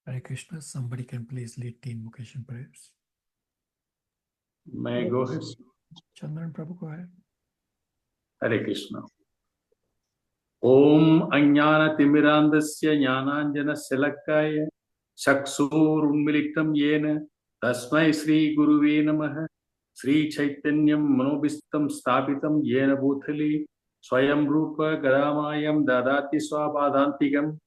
Hare Krishna. Somebody can please lead the invocation prayers. May I go ahead? Chandran Prabhu, go ahead. Hare Krishna. Om Ajnana Timirandasya Jnananjana Selakaya Chakshur Unmilitam Yena Tasmai Sri Guruve Namaha Sri Chaitanyam Manobistam Stapitam Yena Bhutali Swayam Rupa Garamayam Dadati Swabhadantigam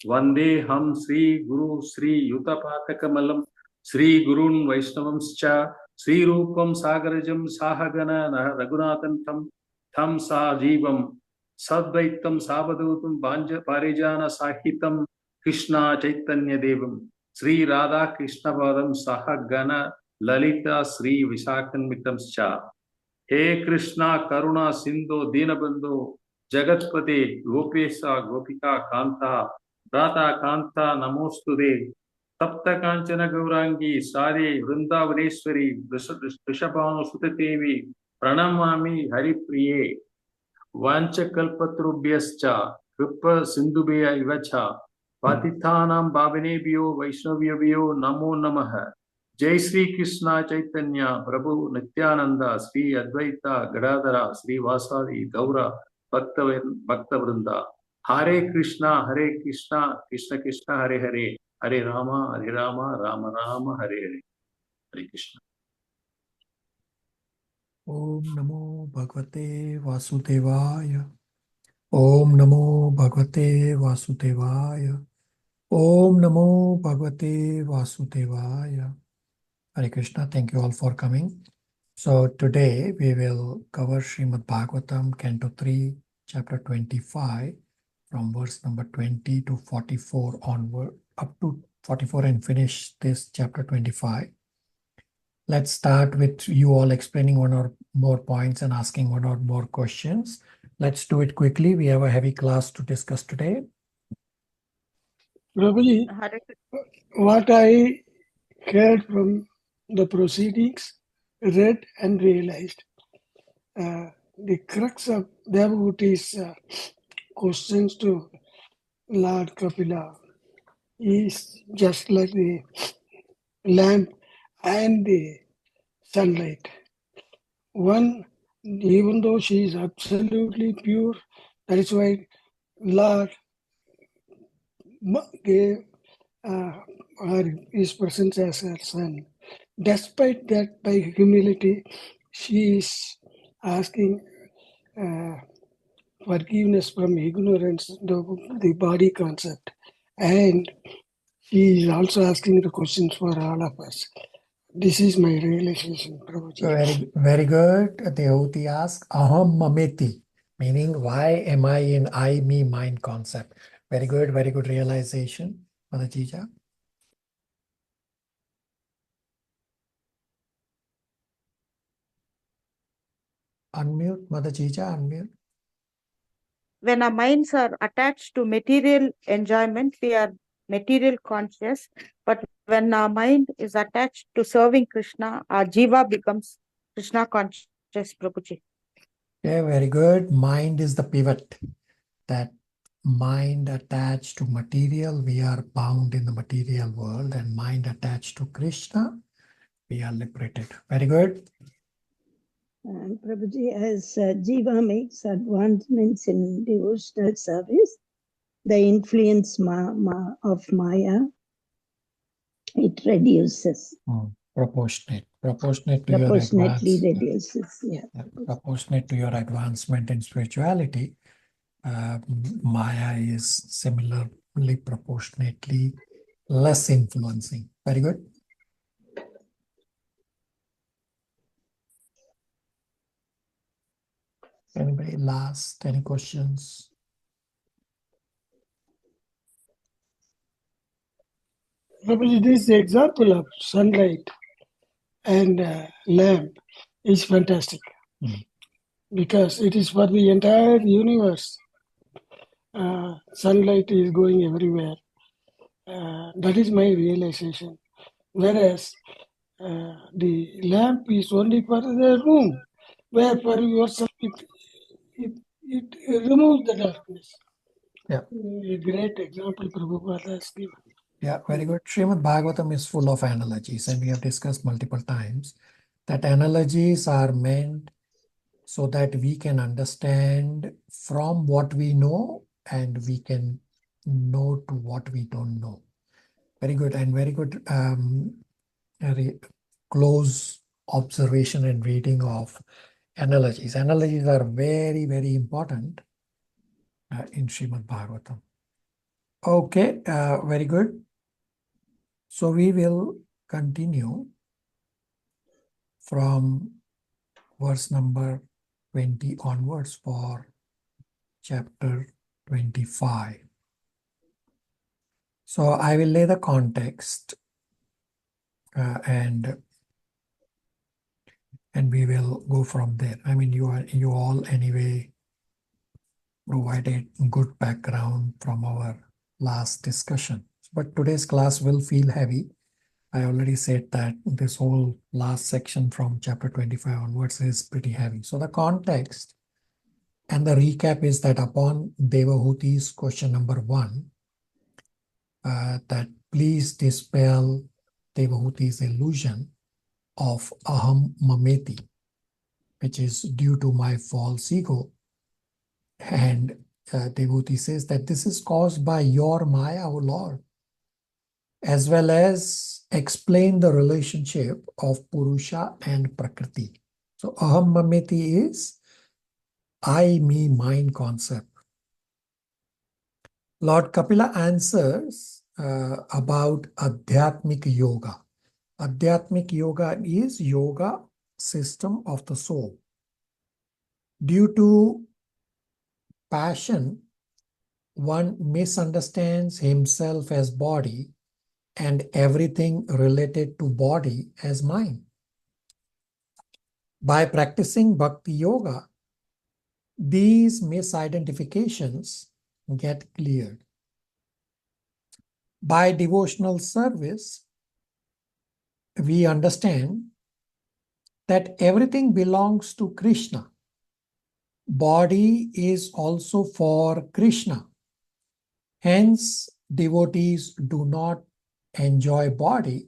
Vande Ham Sri Guru Sri Yutapatakamallam Sri Gurun Vaishnavamscha Sri Rupam Sagarajam Sahagana Raghunathan Tham Sajivam Sadvaitam Savadutam Parijana Sahitam Krishna Chaitanya Devam Sri Radha Krishna Padam Sahagana Lalita Sri Vishakan Mitamscha He Krishna Karuna Sindhu Dinabandhu Jagatpate Gopesa Gopika Kanta Rata Kanta Namostude Tapta Kanchana Gaurangi Sari Vrindavaneshwari Vrishabhanu Sutadevi Pranamami Haripriye Vanchakalpatrubhyascha Kripa Sindhubeya Ivacha Patithanam Bhavanebhyo Vaishnavyayo Namo Namaha Jai Sri Krishna Chaitanya Prabhu Nityananda Sri Advaita Gadadhara Sri Vasadi Gaura Bhakta Vrinda Hare Krishna Krishna Krishna Hare Hare Hare Rama Rama Rama Hare Hare Hare Krishna. Om Namo Bhagavate Vasudevaya. Om Namo Bhagavate Vasudevaya. Om Namo Bhagavate Vasudevaya. Hare Krishna. Thank you all for coming. So today we will cover Srimad Bhagavatam, Canto 3, Chapter 25, from verse number 20 to 44 onward, up to 44 and finish this Chapter 25. Let's start with you all explaining one or more points and asking one or more questions. Let's do it quickly. We have a heavy class to discuss today. Prabhuji, what I heard from the proceedings, read and realized, the crux of Devotti's questions to Lord Kapila is just like the lamp and the sunlight. One, even though she is absolutely pure, that is why Lord gave his presence as her son. Despite that, by humility, she is asking forgiveness from ignorance, the body concept. And she is also asking the questions for all of us. This is my realization, Prabhuji. Very good. Devoti asks, Aham Mameti, meaning why am I in I, me, mine concept. Very good realization. Mother Jija. Unmute, Mother Jija, unmute. When our minds are attached to material enjoyment, we are material conscious. But when our mind is attached to serving Krishna, our jiva becomes Krishna conscious, Prabhuji. Okay, very good. Mind is the pivot. That mind attached to material, we are bound in the material world, and mind attached to Krishna, we are liberated. Very good. And Prabhuji, as Jiva makes advancements in devotional service, the influence of Maya, it reduces. Proportionately reduces. Yeah. Proportionate to your advancement in spirituality, Maya is similarly proportionately less influencing. Very good. Anybody last? Any questions? This example of sunlight and lamp is fantastic because it is for the entire universe. Sunlight is going everywhere. That is my realization. Whereas the lamp is only for the room, where for yourself it removes the darkness. Yeah. A great example Prabhupada has given. Yeah, very good. Srimad Bhagavatam is full of analogies, and we have discussed multiple times that analogies are meant so that we can understand from what we know and we can know to what we don't know. Very good, and very good very close observation and reading of analogies. Analogies are very, very important in Srimad Bhagavatam. Okay, very good. So we will continue from verse number 20 onwards for chapter 25. So I will lay the context and we will go from there. I mean, you all anyway provided good background from our last discussion. But today's class will feel heavy. I already said that this whole last section from chapter 25 onwards is pretty heavy. So the context and the recap is that upon Devahuti's question number 1, that please dispel Devahuti's illusion of aham mameti, which is due to my false ego. And Devahuti says that this is caused by your Maya, O Lord, as well as explain the relationship of Purusha and Prakriti. So aham mameti is I, me, mine concept. Lord Kapila answers about Adhyatmic Yoga. Adhyatmic Yoga is yoga system of the soul. Due to passion, one misunderstands himself as body and everything related to body as mind. By practicing Bhakti Yoga, these misidentifications get cleared. By devotional service, we understand that everything belongs to Krishna. Body is also for Krishna. Hence, devotees do not enjoy body.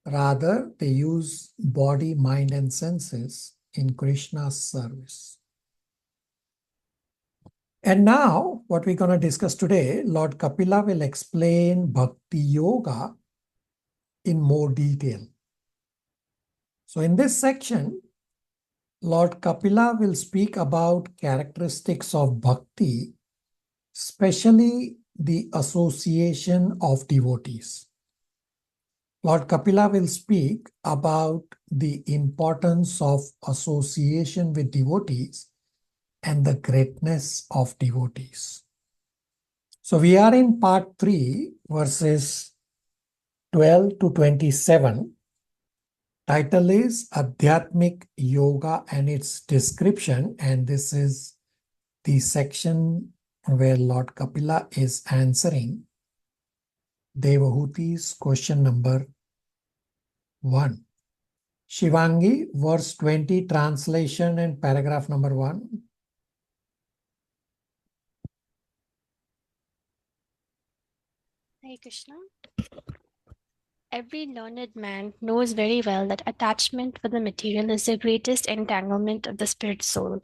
Rather, they use body, mind, and senses in Krishna's service. And now, what we're going to discuss today, Lord Kapila will explain Bhakti Yoga in more detail. So in this section, Lord Kapila will speak about characteristics of Bhakti, especially the association of devotees. Lord Kapila will speak about the importance of association with devotees and the greatness of devotees. So we are in part 3, verses 12 to 27. Title is Adhyatmic Yoga and its description, and this is the section where Lord Kapila is answering Devahuti's question number 1. Shivangi, verse 20, translation and paragraph number 1. Hare Krishna. Every learned man knows very well that attachment for the material is the greatest entanglement of the spirit soul.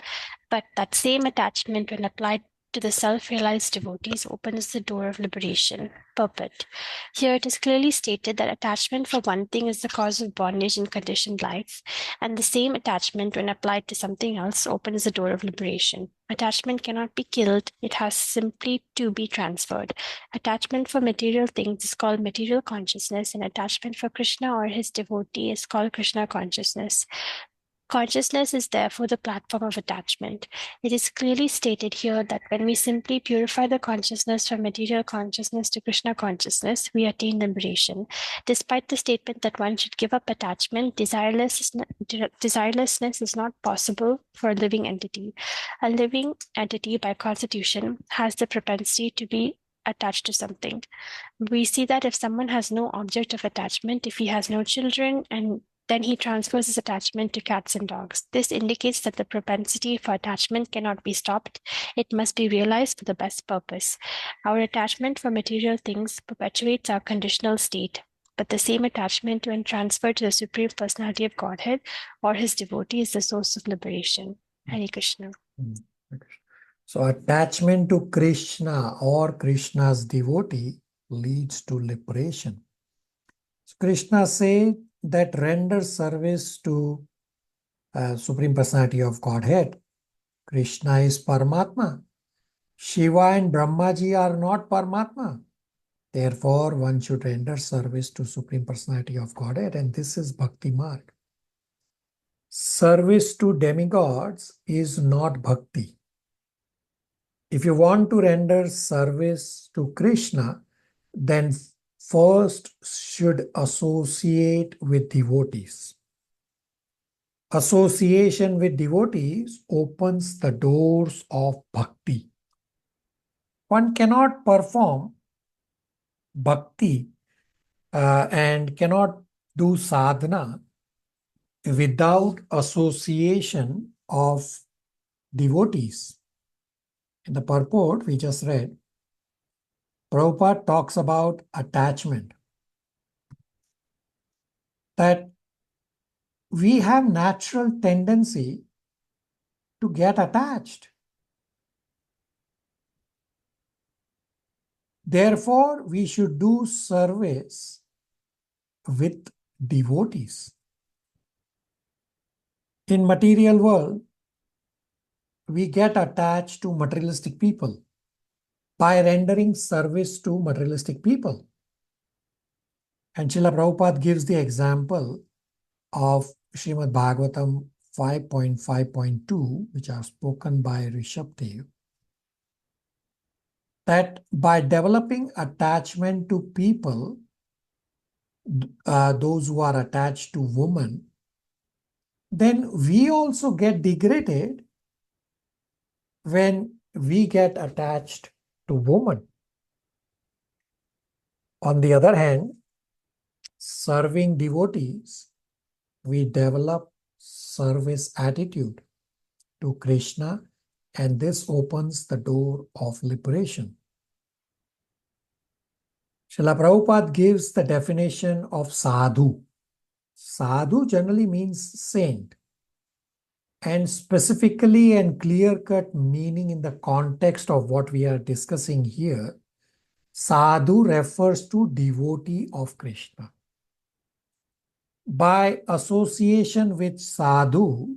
But that same attachment, when applied to the self-realized devotees, opens the door of liberation. Purport. Here it is clearly stated that attachment for one thing is the cause of bondage in conditioned life, and the same attachment, when applied to something else, opens the door of liberation. Attachment cannot be killed, it has simply to be transferred. Attachment for material things is called material consciousness, and attachment for Krishna or his devotee is called Krishna consciousness. Consciousness is therefore the platform of attachment. It is clearly stated here that when we simply purify the consciousness from material consciousness to Krishna consciousness, we attain liberation. Despite the statement that one should give up attachment, desirelessness is not possible for a living entity. A living entity by constitution has the propensity to be attached to something. We see that if someone has no object of attachment, if he has no children and Then he transfers his attachment to cats and dogs. This indicates that the propensity for attachment cannot be stopped. It must be realized for the best purpose. Our attachment for material things perpetuates our conditional state, but the same attachment, when transferred to the Supreme Personality of Godhead or his devotee, is the source of liberation. Hare Krishna. So attachment to Krishna or Krishna's devotee leads to liberation. So Krishna says that render service to Supreme Personality of Godhead. Krishna is Paramatma. Shiva and Brahmaji are not Paramatma. Therefore, one should render service to Supreme Personality of Godhead, and this is Bhakti Marg. Service to demigods is not Bhakti. If you want to render service to Krishna, then first should associate with devotees. Association with devotees opens the doors of bhakti. One cannot perform bhakti and cannot do sadhana without association of devotees. In the purport we just read, Prabhupada talks about attachment. That we have natural tendency to get attached. Therefore, we should do service with devotees. In material world, we get attached to materialistic people by rendering service to materialistic people. And Srila Prabhupada gives the example of Srimad Bhagavatam 5.5.2, which are spoken by Rishabdev, that by developing attachment to people, those who are attached to women, then we also get degraded when we get attached to women. On the other hand, serving devotees, we develop service attitude to Krishna, and this opens the door of liberation. Srila Prabhupada gives the definition of sadhu. Sadhu generally means saint, and specifically and clear-cut meaning in the context of what we are discussing here, sadhu refers to devotee of Krishna. By association with sadhu,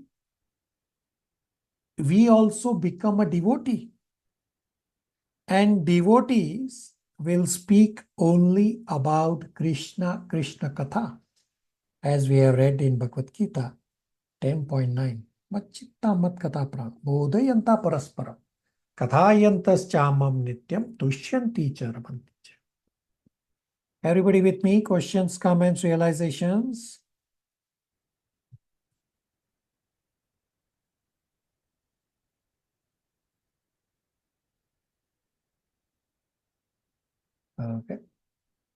we also become a devotee. And devotees will speak only about Krishna, Krishna Katha, as we have read in Bhagavad Gita 10.9. Machitta mat katha pran, bodhayanta parasparam, kathayantas chamam nityam, tushyanti charamanti. Everybody with me? Questions, comments, realizations? Okay.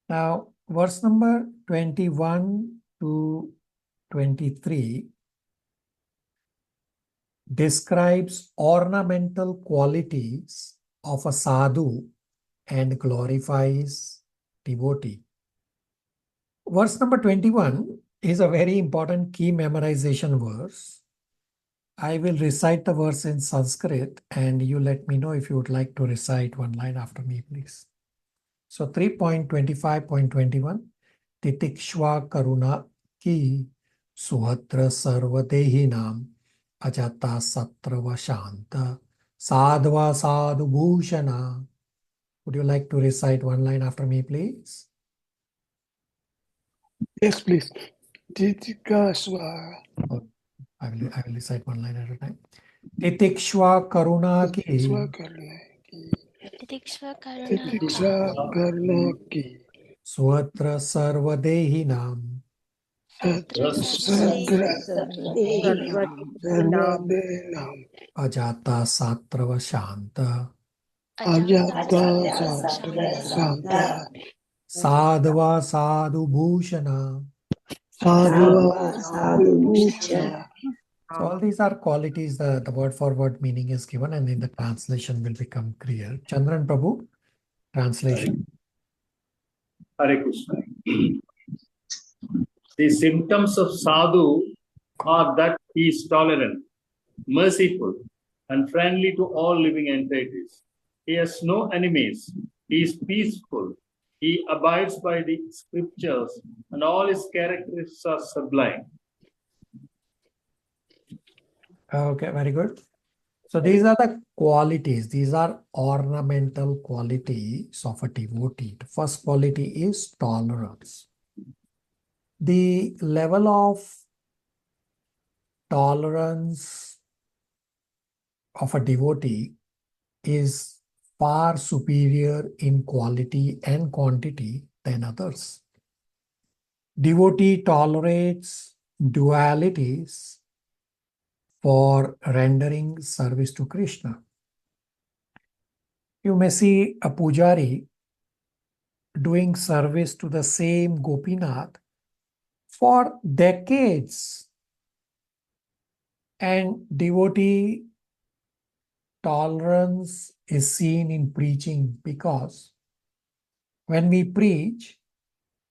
Now, verse number 21 to 23 describes ornamental qualities of a sadhu and glorifies devotee. Verse number 21 is a very important key memorization verse. I will recite the verse in Sanskrit and you let me know if you would like to recite one line after me, please. So 3.25.21 Titikshva Karuna Ki Suhatra Sarvadehinam Ajata Satrava Shanta Sadhva Sadhu Bhushana. Would you like to recite one line after me, please? Yes, please. Titikashva. Oh, I will recite one line at a time. Titikshva Karuna Ki Titikshva Karuna Titikshva Karuna Ki Suhatra Sarvadehinam Sagra Sarvadehinam Ajata Satrava Shanta Ajata Satra Santa Sadhva Sadhu Bhushana Sadhu cha. So all these are qualities. The word for word meaning is given, and in the translation will become clear. Chandran Prabhu, translation. Hare Krishna. The symptoms of sadhu are that he is tolerant, merciful, and friendly to all living entities. He has no enemies. He is peaceful. He abides by the scriptures, and all his characteristics are sublime. Okay, very good. So these are the qualities. These are ornamental qualities of a devotee. The first quality is tolerance. The level of tolerance of a devotee is far superior in quality and quantity than others. Devotee tolerates dualities for rendering service to Krishna. You may see a pujari doing service to the same Gopinath for decades, and devotee tolerance is seen in preaching, because when we preach,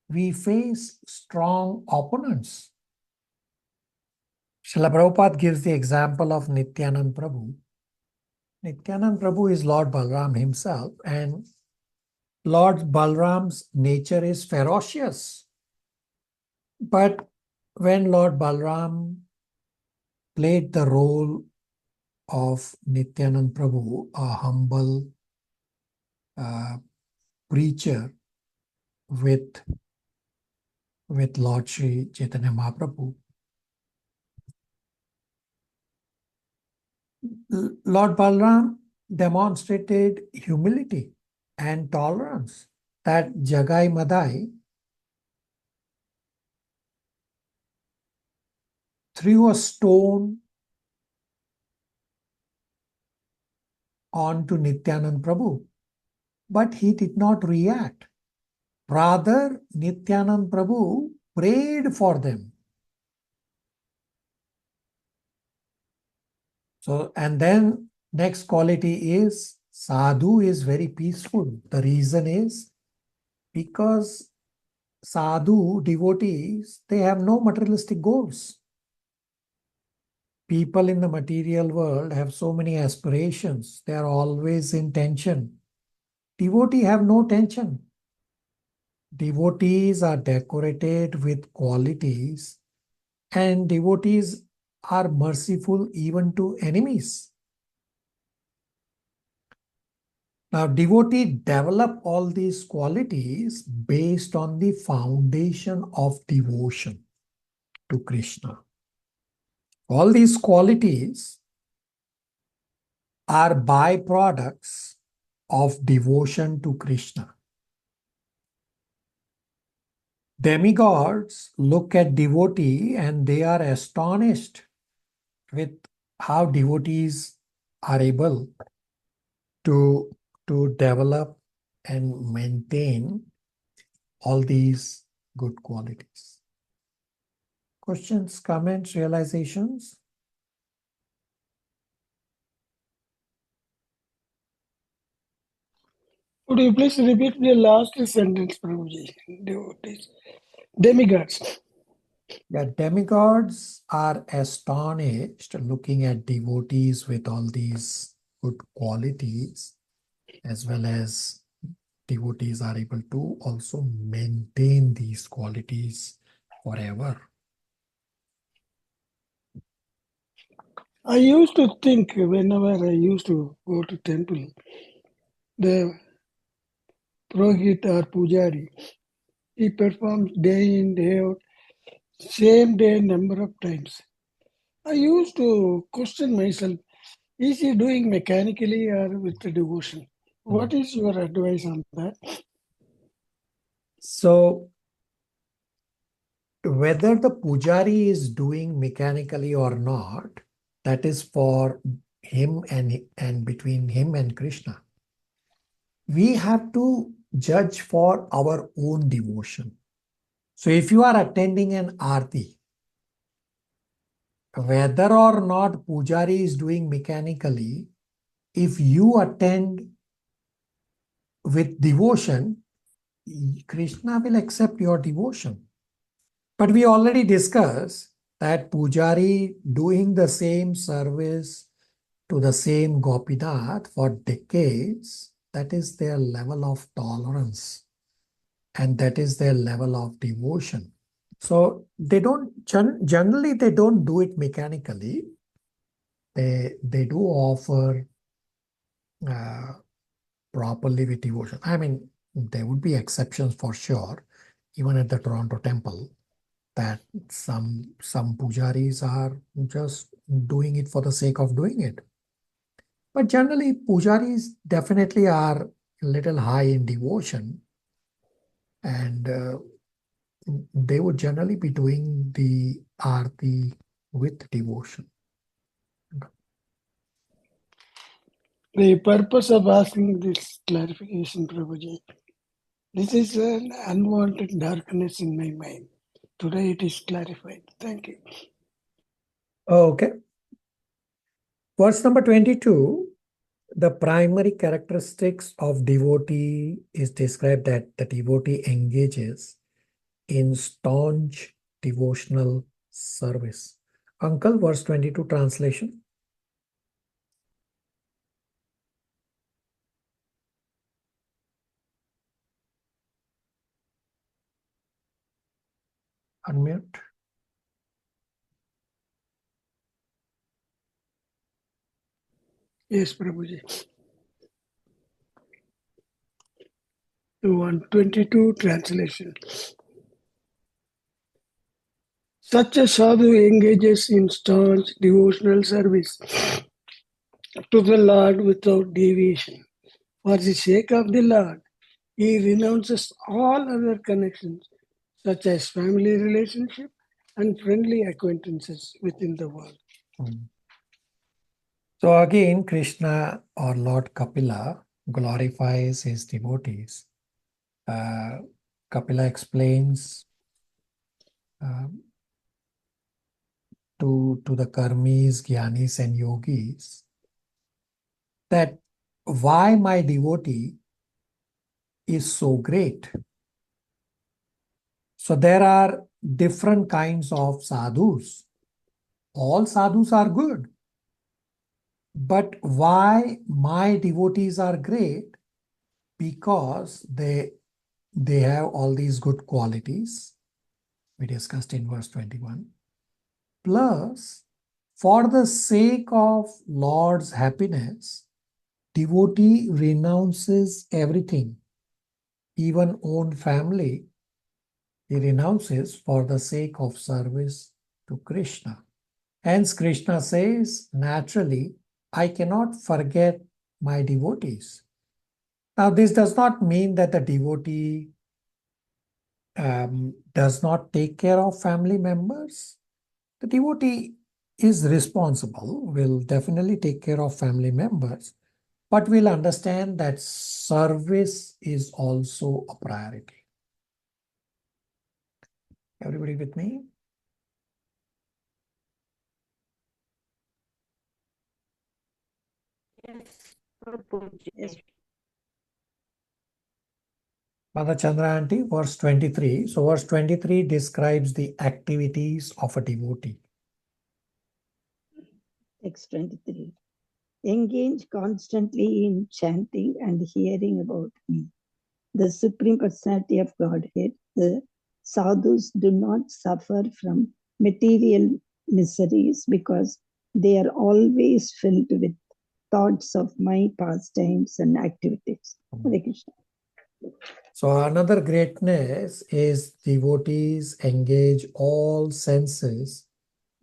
we face strong opponents. Srila Prabhupada gives the example of Nityanand Prabhu. Nityanand Prabhu is Lord Balram himself, and Lord Balram's nature is ferocious. But when Lord Balram played the role of Nityanand Prabhu, a humble preacher with Lord Sri Chaitanya Mahaprabhu, Lord Balram demonstrated humility and tolerance, that Jagai Madai threw a stone onto Nityanand Prabhu, but he did not react. Rather, Nityanand Prabhu prayed for them. So, and then next quality is sadhu is very peaceful. The reason is because sadhu, devotees, they have no materialistic goals. People in the material world have so many aspirations. They are always in tension. Devotees have no tension. Devotees are decorated with qualities, and devotees are merciful even to enemies. Now, devotees develop all these qualities based on the foundation of devotion to Krishna. All these qualities are byproducts of devotion to Krishna. Demigods look at devotee and they are astonished with how devotees are able to develop and maintain all these good qualities. Questions, comments, realizations? Could you please repeat the last sentence, Prabhuji? Devotees. Demigods. Yeah, demigods are astonished looking at devotees with all these good qualities, as well as devotees are able to also maintain these qualities forever. I used to think whenever I used to go to temple, the Purohit or Pujari, he performs day in, day out, same day number of times. I used to question myself, is he doing mechanically or with the devotion? What is your advice on that? So, whether the pujari is doing mechanically or not, that is for him and between him and Krishna. We have to judge for our own devotion. So if you are attending an Aarti, whether or not Pujari is doing mechanically, if you attend with devotion, Krishna will accept your devotion. But we already discussed that Pujari doing the same service to the same Gopinath for decades, that is their level of tolerance and that is their level of devotion. So they don't, generally they don't do it mechanically. They do offer properly with devotion. I mean, there would be exceptions for sure, even at the Toronto temple, that some pujaris are just doing it for the sake of doing it. But generally, pujaris definitely are a little high in devotion, and they would generally be doing the aarti with devotion. The purpose of asking this clarification, Prabhuji, this is an unwanted darkness in my mind. Today it is clarified. Thank you. Okay. Verse number 22, the primary characteristics of devotee is described that the devotee engages in staunch devotional service. Uncle, verse 22 translation. Unmute. Yes, Prabhuji. The 122 translation. Such a sadhu engages in staunch devotional service to the Lord without deviation. For the sake of the Lord, he renounces all other connections, such as family relationship and friendly acquaintances within the world. So again, Krishna or Lord Kapila glorifies his devotees. Kapila explains to the karmis, jnanis and yogis that why my devotee is so great. So there are different kinds of sadhus. All sadhus are good. But why my devotees are great? Because they have all these good qualities we discussed in verse 21. Plus, for the sake of Lord's happiness, devotee renounces everything, even own family. He renounces for the sake of service to Krishna. Hence, Krishna says, naturally, I cannot forget my devotees. Now, this does not mean that the devotee does not take care of family members. The devotee is responsible, will definitely take care of family members, but will understand that service is also a priority. Everybody with me? Yes, Prabhuji. Yes. Mother Chandra Aunty, verse 23. So verse 23 describes the activities of a devotee. Text 23. Engage constantly in chanting and hearing about me, the Supreme Personality of Godhead. The sadhus do not suffer from material miseries because they are always filled with thoughts of my pastimes and activities. Hare Krishna. So another greatness is devotees engage all senses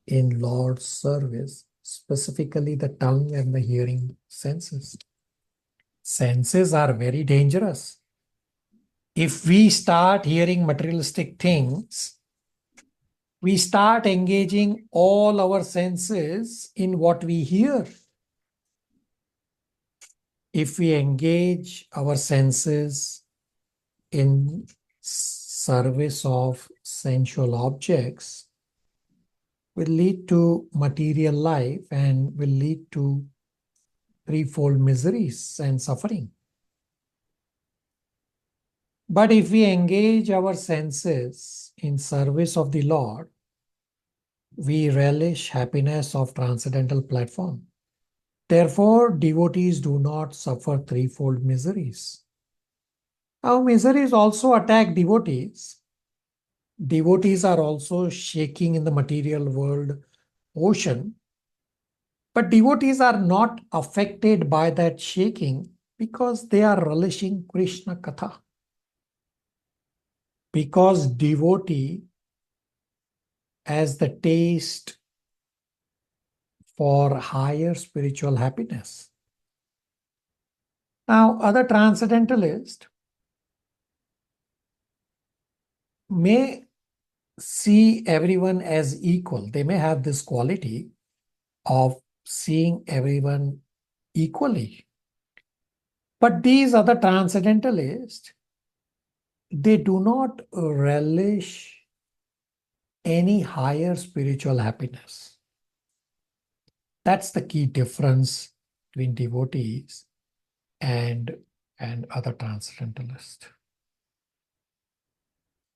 in Lord's service, specifically the tongue and the hearing senses. Senses are very dangerous. If we start hearing materialistic things, we start engaging all our senses in what we hear. If we engage our senses in service of sensual objects will lead to material life and will lead to threefold miseries and suffering. But if we engage our senses in service of the Lord, we relish happiness of transcendental platform. Therefore, devotees do not suffer threefold miseries. Now, miseries also attack devotees. Devotees are also shaking in the material world ocean, but devotees are not affected by that shaking because they are relishing Krishna Katha. Because devotee has the taste for higher spiritual happiness. Now, other transcendentalists may see everyone as equal. They may have this quality of seeing everyone equally. But these other transcendentalists, they do not relish any higher spiritual happiness. That's the key difference between devotees and other transcendentalists.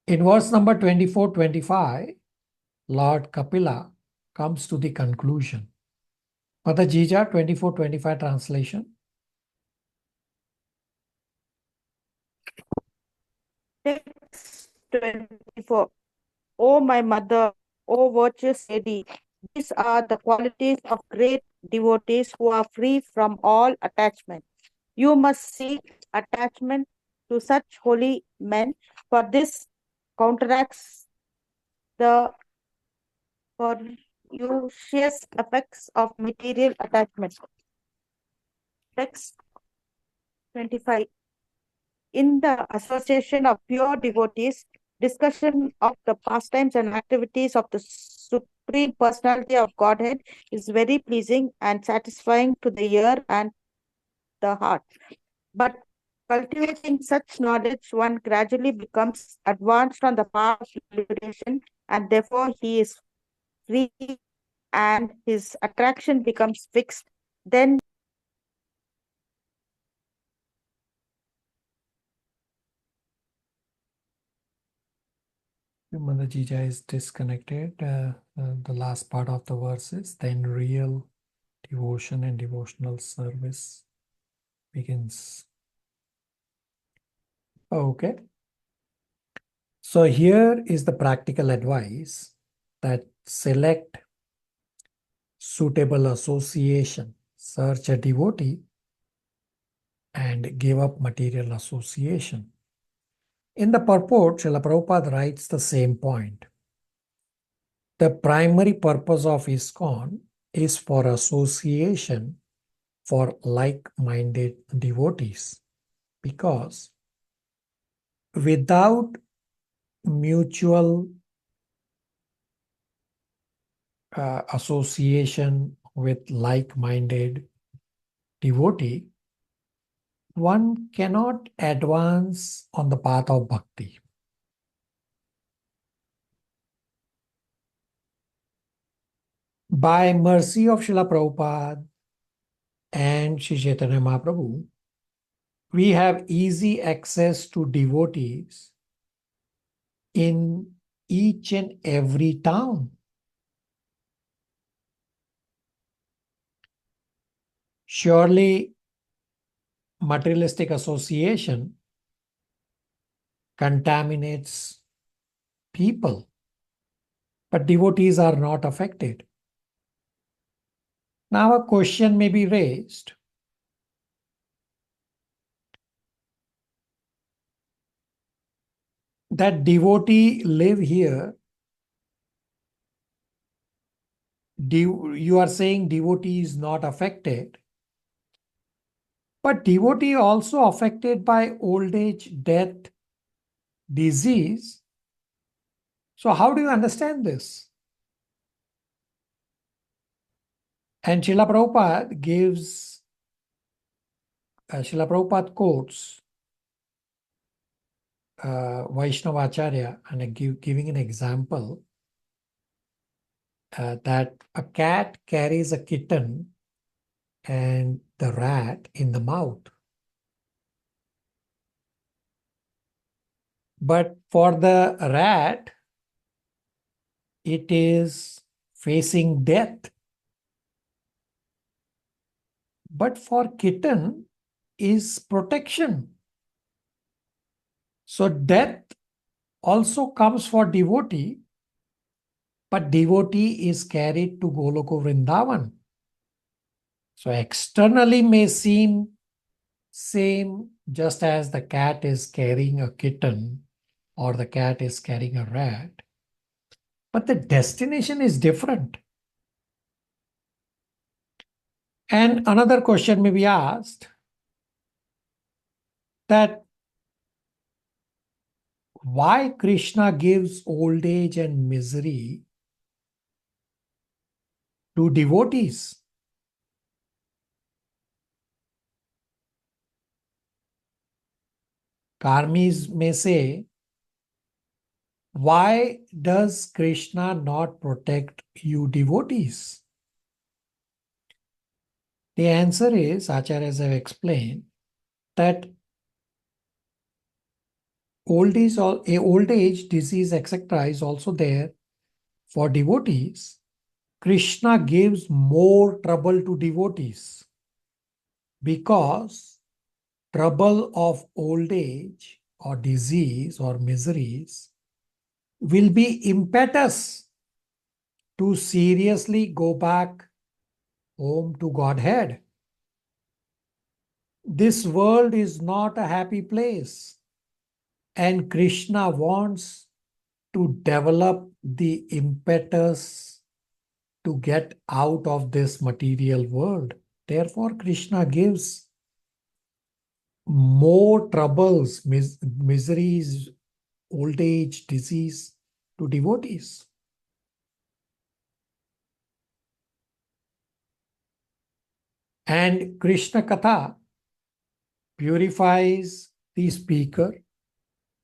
In verse number 24-25, Lord Kapila comes to the conclusion. Mother Jija, 24-25 translation. Text 24. O my mother, O virtuous lady, these are the qualities of great devotees who are free from all attachment. You must seek attachment to such holy men, for this counteracts the pernicious effects of material attachment. Text 25. In the association of pure devotees, discussion of the pastimes and activities of the Supreme Personality of Godhead is very pleasing and satisfying to the ear and the heart. But cultivating such knowledge, one gradually becomes advanced on the path of liberation, and therefore he is free and his attraction becomes fixed. Then Mother Jija is disconnected. The last part of the verse is, then real devotion and devotional service begins. Okay. So here is the practical advice that select suitable association, search a devotee, and give up material association. In the purport, Srila Prabhupada writes the same point. The primary purpose of ISKCON is for association for like-minded devotees, because without mutual association with like-minded devotee, one cannot advance on the path of bhakti. By mercy of Srila Prabhupada and Sri Chaitanya Mahaprabhu, we have easy access to devotees in each and every town. Surely, materialistic association contaminates people, but devotees are not affected. Now, a question may be raised. That devotee live here, you are saying devotee is not affected, but devotee also affected by old age, death, disease. So how do you understand this? And Srila Prabhupada gives, Srila Prabhupada quotes Vaishnavacharya and giving an example that a cat carries a kitten and the rat in the mouth. But for the rat, it is facing death. But for kitten is protection. So death also comes for devotee, but devotee is carried to Goloka Vrindavan. So externally may seem same, just as the cat is carrying a kitten or the cat is carrying a rat. But the destination is different. And another question may be asked that why Krishna gives old age and misery to devotees? Karmis may say, why does Krishna not protect you devotees? The answer is, acharyas have explained, that old age, disease, etc. is also there for devotees. Krishna gives more trouble to devotees because trouble of old age or disease or miseries will be impetus to seriously go back home to Godhead. This world is not a happy place, and Krishna wants to develop the impetus to get out of this material world. Therefore, Krishna gives more troubles, miseries, old age, disease to devotees. And Krishna Katha purifies the speaker,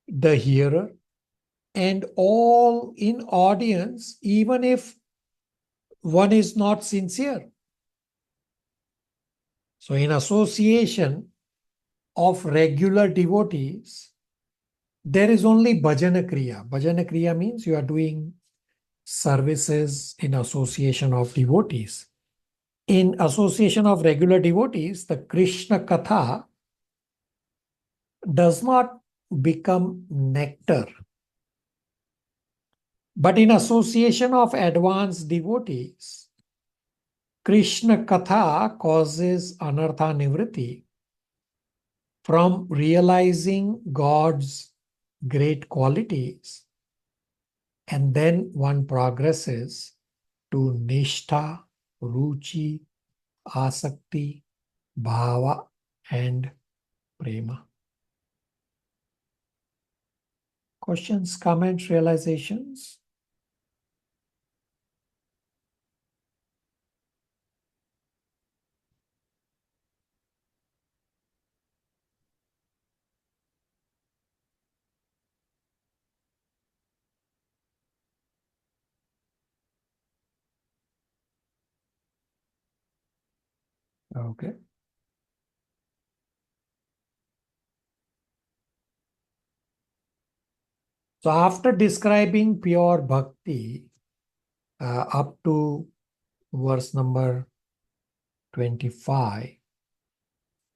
the hearer, and all in audience, even if one is not sincere. So in association of regular devotees, there is only bhajana kriya. Bhajana kriya means you are doing services in association of devotees. In association of regular devotees, the Krishna Katha does not become nectar. But in association of advanced devotees, Krishna Katha causes anartha nivriti from realizing God's great qualities, and then one progresses to nishtha, ruchi, asakti, bhava, and prema. Questions, comments, realizations? Okay. So after describing pure bhakti up to verse number 25,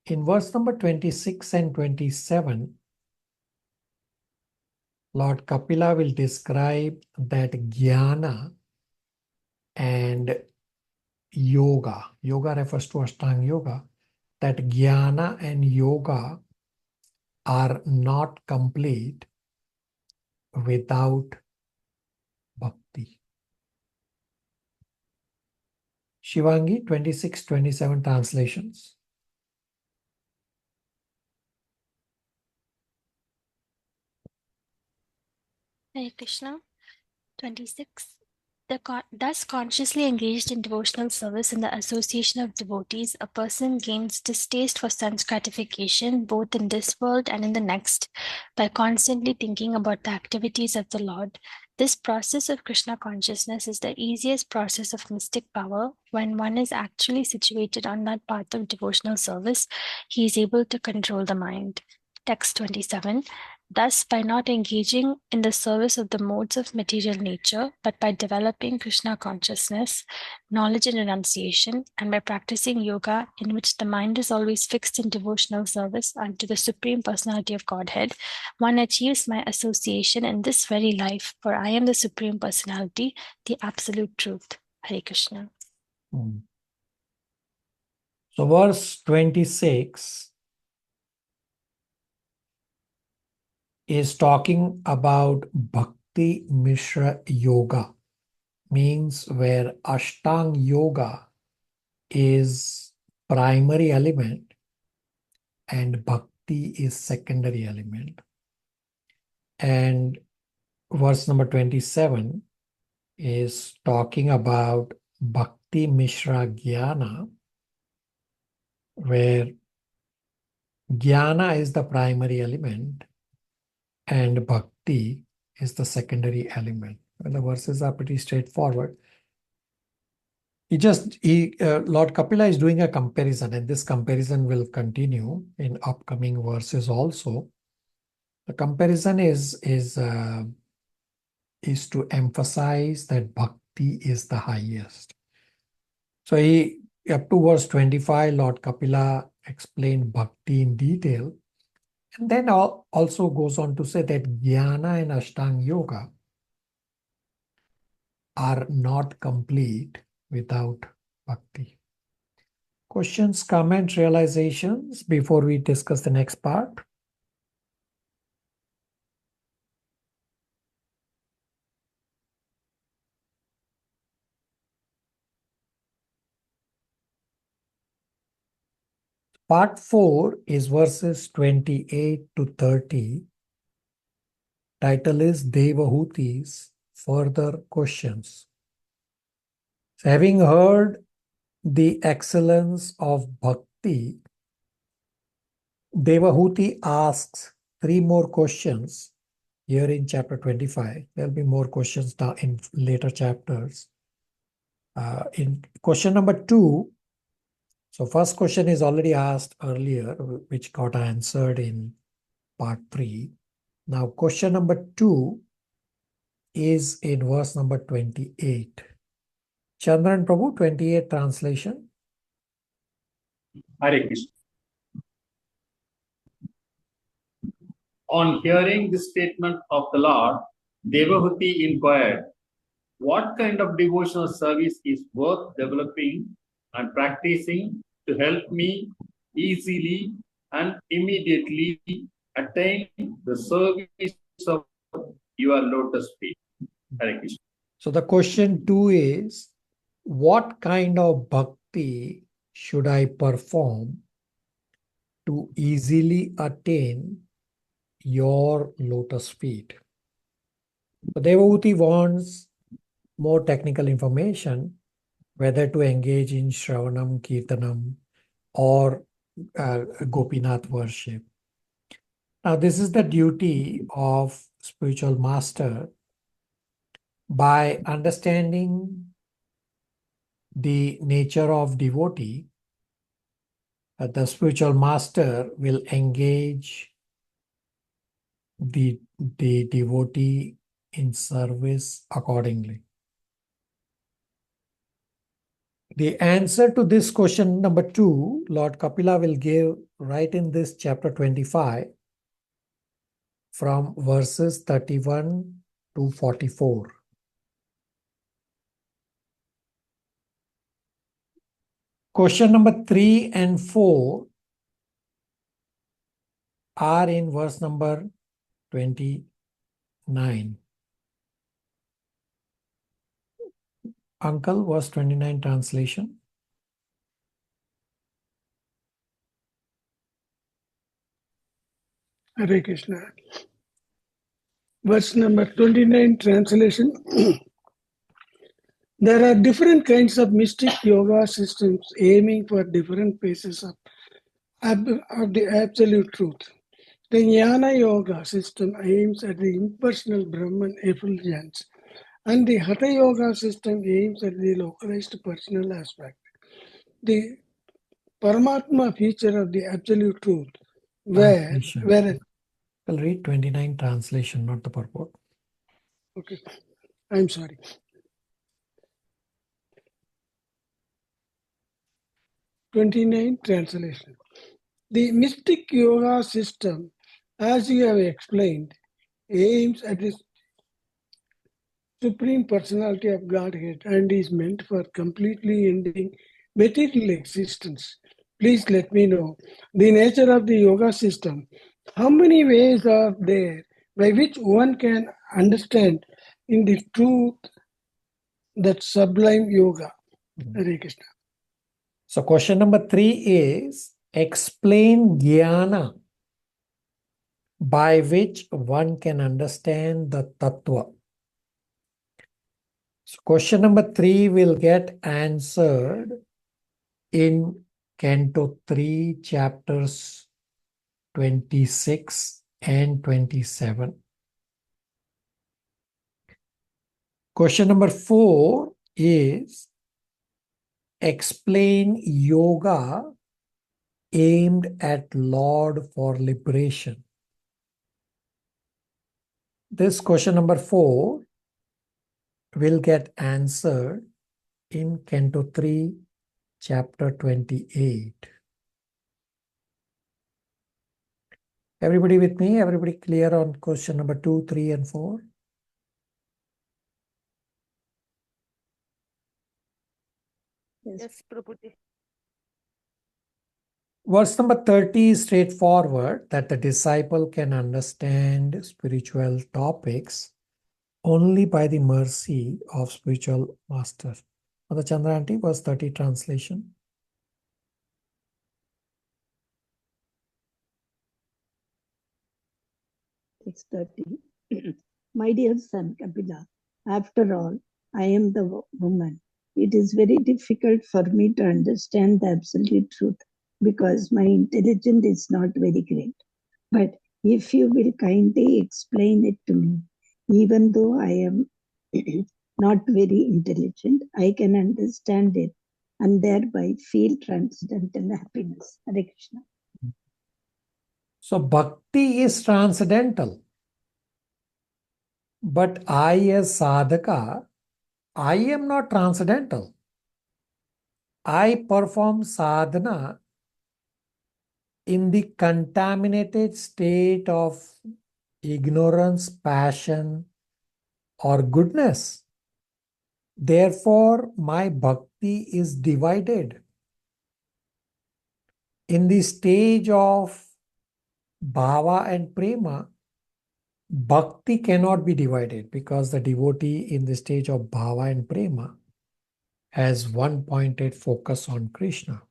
in verse number 26 and 27, Lord Kapila will describe that jnana and yoga. Yoga refers to Ashtanga Yoga. That jnana and yoga are not complete without bhakti. Shivangi, 26, 27 translations. Hare Krishna. 26. Thus, consciously engaged in devotional service in the association of devotees, a person gains distaste for sense gratification both in this world and in the next by constantly thinking about the activities of the Lord. This process of Krishna consciousness is the easiest process of mystic power. When one is actually situated on that path of devotional service, he is able to control the mind. Text 27. Thus, by not engaging in the service of the modes of material nature, but by developing Krishna consciousness, knowledge and renunciation, and by practicing yoga in which the mind is always fixed in devotional service unto the Supreme Personality of Godhead, one achieves my association in this very life, for I am the Supreme Personality, the Absolute Truth. Hare Krishna. So verse 26 is talking about Bhakti Mishra Yoga, means where Ashtang Yoga is primary element and Bhakti is secondary element. And verse number 27 is talking about Bhakti Mishra Jnana, where Jnana is the primary element and Bhakti is the secondary element. Well, the verses are pretty straightforward. Lord Kapila is doing a comparison, and this comparison will continue in upcoming verses also. The comparison is to emphasize that Bhakti is the highest. So up to verse 25, Lord Kapila explained Bhakti in detail. And then also goes on to say that Jnana and Ashtanga Yoga are not complete without Bhakti. Questions, comments, realizations before we discuss the next part? Part 4 is verses 28 to 30. Title is Devahuti's Further Questions. So having heard the excellence of Bhakti, Devahuti asks 3 more questions here in chapter 25. There will be more questions now in later chapters. In question number 2, so first question is already asked earlier, which got answered in part 3. Now question number 2 is in verse number 28. Chandran Prabhu, 28 translation. Hare Krishna. On hearing this statement of the Lord, Devahuti inquired, what kind of devotional service is worth developing and practicing to help me easily and immediately attain the service of your lotus feet? Hare Krishna. So the question 2 is, what kind of bhakti should I perform to easily attain your lotus feet? So Devahuti wants more technical information, whether to engage in Shravanam, Kirtanam, or Gopinath worship. Now, this is the duty of spiritual master. By understanding the nature of devotee, the spiritual master will engage the devotee in service accordingly. The answer to this question number 2, Lord Kapila will give right in this chapter 25 from verses 31 to 44. Question number 3 and 4 are in verse number 29. Uncle, verse 29 translation. Hare Krishna. Verse number 29 translation. There are different kinds of mystic yoga systems aiming for different phases of the absolute truth. The Jnana Yoga system aims at the impersonal Brahman effulgence, and the Hatha Yoga system aims at the localized personal aspect. The Paramatma feature of the absolute truth, where I'll read 29 translation, not the purport. okay, I'm sorry. 29 translation. The mystic yoga system, as you have explained, aims at the Supreme Personality of Godhead and is meant for completely ending material existence. Please let me know the nature of the yoga system. How many ways are there by which one can understand in the truth that sublime yoga? Hare Krishna. So question number 3 is, explain jnana by which one can understand the tattva. So question number 3 will get answered in Canto 3, chapters 26 and 27. Question number 4 is, explain yoga aimed at Lord for liberation. This question number 4 will get answered in Canto 3, chapter 28. Everybody with me? Everybody clear on question number 2, 3, and 4? Yes, Prabhuji. Verse number 30 is straightforward, that the disciple can understand spiritual topics only by the mercy of spiritual master. Mother Chandra Aunty, verse 30 translation. Text 30. My dear son Kapila, after all, I am the woman. It is very difficult for me to understand the absolute truth because my intelligence is not very great. But if you will kindly explain it to me, even though I am not very intelligent, I can understand it and thereby feel transcendental happiness. Hare Krishna. So bhakti is transcendental. But I as sadhaka, I am not transcendental. I perform sadhana in the contaminated state of ignorance, passion, or goodness. Therefore, my bhakti is divided. In the stage of bhava and prema, bhakti cannot be divided because the devotee in the stage of bhava and prema has one-pointed focus on Krishna.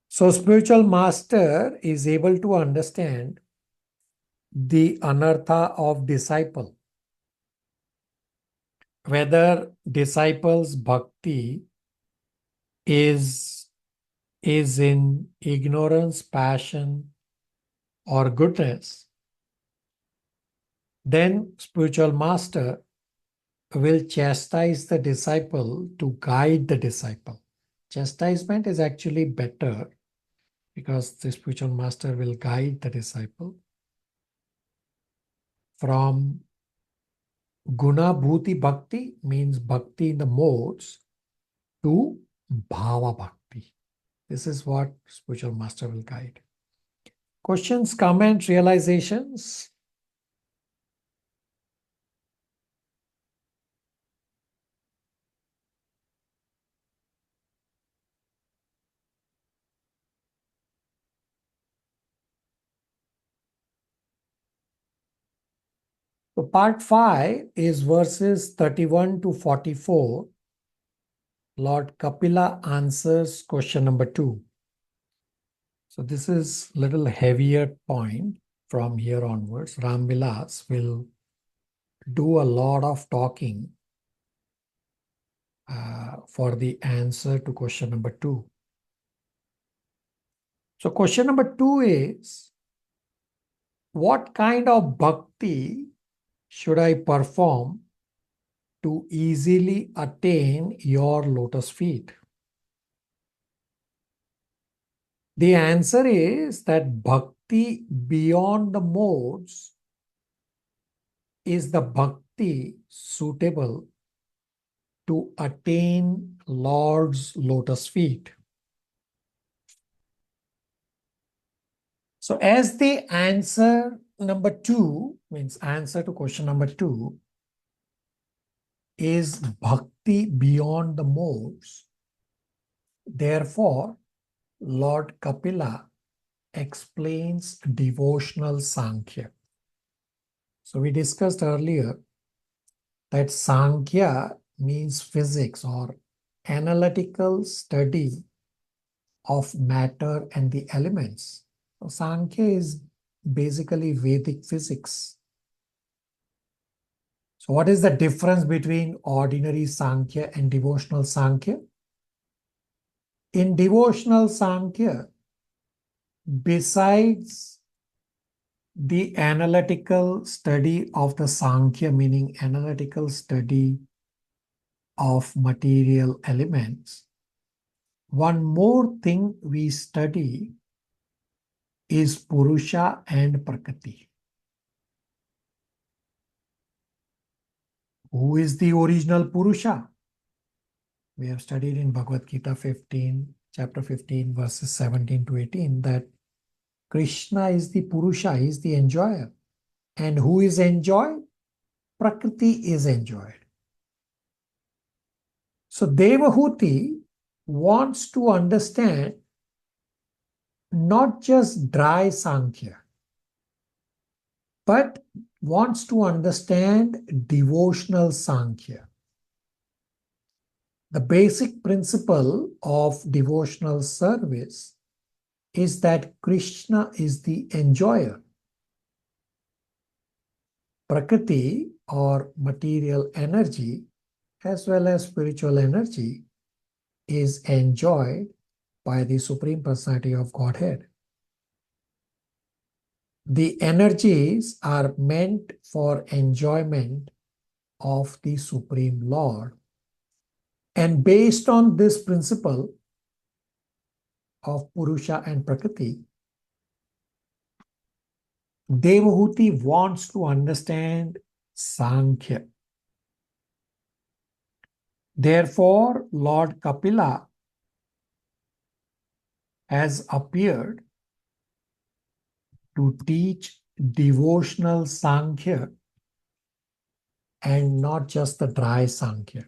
So spiritual master is able to understand the anartha of disciple. Whether disciple's bhakti is in ignorance, passion, or goodness, then spiritual master will chastise the disciple to guide the disciple. Chastisement is actually better because the spiritual master will guide the disciple from guna bhuti bhakti, means bhakti in the modes, to bhava bhakti. This is what spiritual master will guide. Questions, comments, realizations? So part 5 is verses 31 to 44. Lord Kapila answers question number 2. So this is a little heavier point from here onwards. Ram Vilas will do a lot of talking for the answer to question number 2. So question number 2 is, what kind of bhakti should I perform to easily attain your lotus feet? The answer is that bhakti beyond the modes is the bhakti suitable to attain Lord's lotus feet. So as the answer number 2, means answer to question number 2, is bhakti beyond the modes, therefore Lord Kapila explains devotional Sankhya. So we discussed earlier that Sankhya means physics or analytical study of matter and the elements. So Sankhya is basically Vedic physics. So what is the difference between ordinary Sankhya and devotional Sankhya? In devotional Sankhya, besides the analytical study of the Sankhya, meaning analytical study of material elements, one more thing we study is Purusha and Prakriti. Who is the original Purusha? We have studied in Bhagavad Gita 15, chapter 15, verses 17 to 18, that Krishna is the Purusha, he is the enjoyer. And who is enjoyed? Prakriti is enjoyed. So Devahuti wants to understand not just dry Sankhya, but wants to understand devotional Sankhya. The basic principle of devotional service is that Krishna is the enjoyer. Prakriti or material energy as well as spiritual energy is enjoyed by the Supreme Personality of Godhead. The energies are meant for enjoyment of the Supreme Lord. And based on this principle of Purusha and Prakriti, Devahuti wants to understand Sankhya. Therefore, Lord Kapila has appeared to teach devotional Sankhya and not just the dry Sankhya.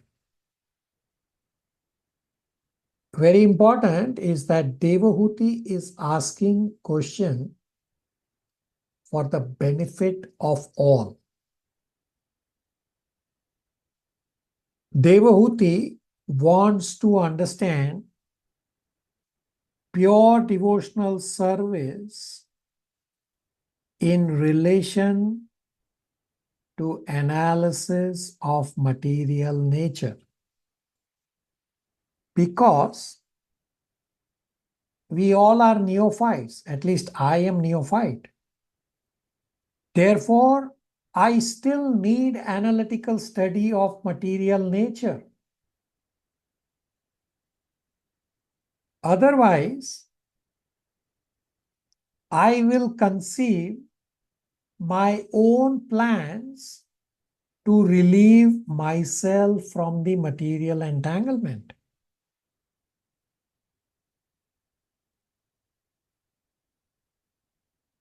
Very important is that Devahuti is asking question for the benefit of all. Devahuti wants to understand pure devotional service in relation to analysis of material nature. Because we all are neophytes, at least I am neophyte. Therefore, I still need analytical study of material nature. Otherwise, I will conceive my own plans to relieve myself from the material entanglement.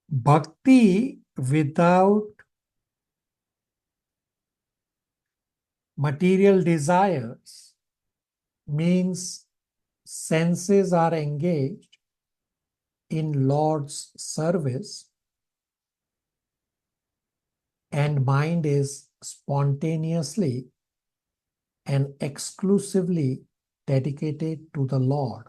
Bhakti without material desires means senses are engaged in Lord's service and mind is spontaneously and exclusively dedicated to the Lord.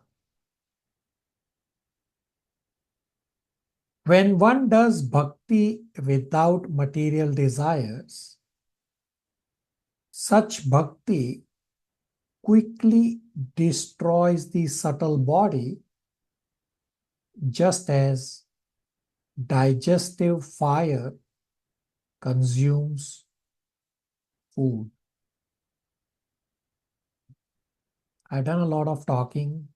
When one does bhakti without material desires, such bhakti quickly destroys the subtle body, just as digestive fire consumes food. I've done a lot of talking.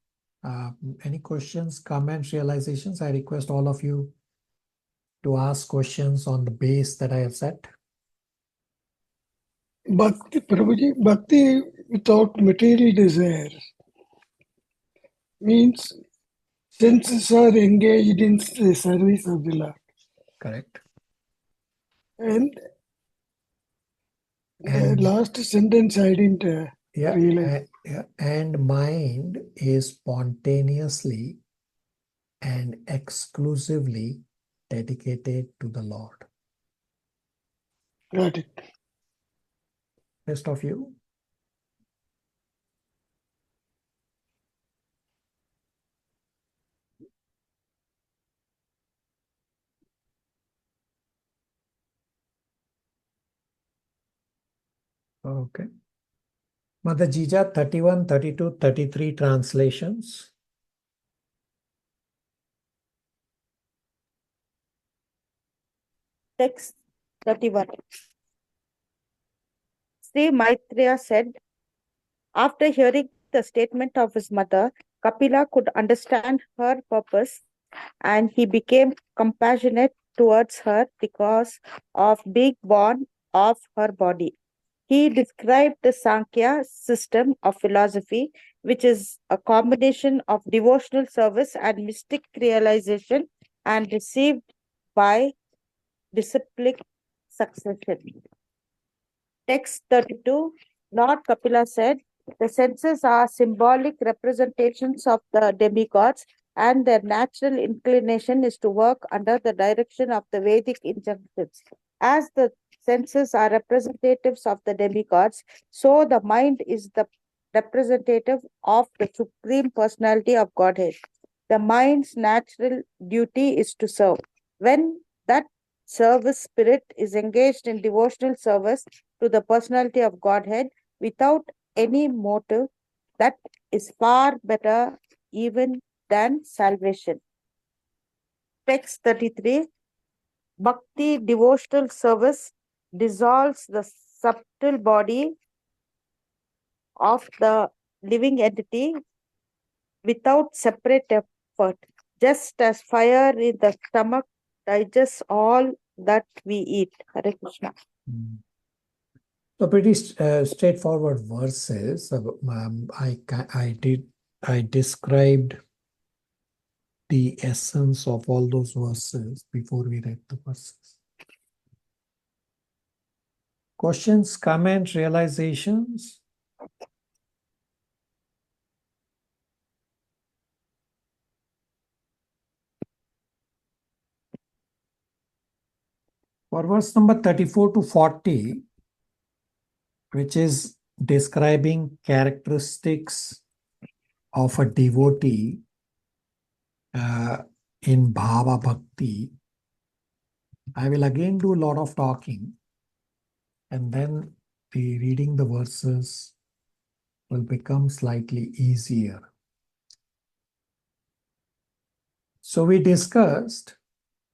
Any questions, comments, realizations? I request all of you to ask questions on the base that I have set. Bhakti, Prabhuji, bhakti without material desire means senses are engaged in the service of the Lord. Correct. And the And last sentence I didn't realize. and mind is spontaneously and exclusively dedicated to the Lord. Got it. Rest of you? Okay. Mother Jija, 31, 32, 33 translations. Text 31. Sri Maitreya said, after hearing the statement of his mother, Kapila could understand her purpose and he became compassionate towards her because of being born of her body. He described the Sankhya system of philosophy, which is a combination of devotional service and mystic realization, and received by disciplic succession. Text 32, Lord Kapila said, the senses are symbolic representations of the demigods, and their natural inclination is to work under the direction of the Vedic injunctions. As the senses are representatives of the demigods, so the mind is the representative of the Supreme Personality of Godhead. The mind's natural duty is to serve. When that service spirit is engaged in devotional service to the personality of Godhead without any motive, that is far better even than salvation. Text 33. Bhakti devotional service dissolves the subtle body of the living entity without separate effort, just as fire in the stomach digests all that we eat. Hare Krishna. So pretty straightforward verses. I described the essence of all those verses before we read the verses. Questions, comments, realizations? For verse number 34 to 40, which is describing characteristics of a devotee in Bhava Bhakti, I will again do a lot of talking, and then the reading the verses will become slightly easier. So we discussed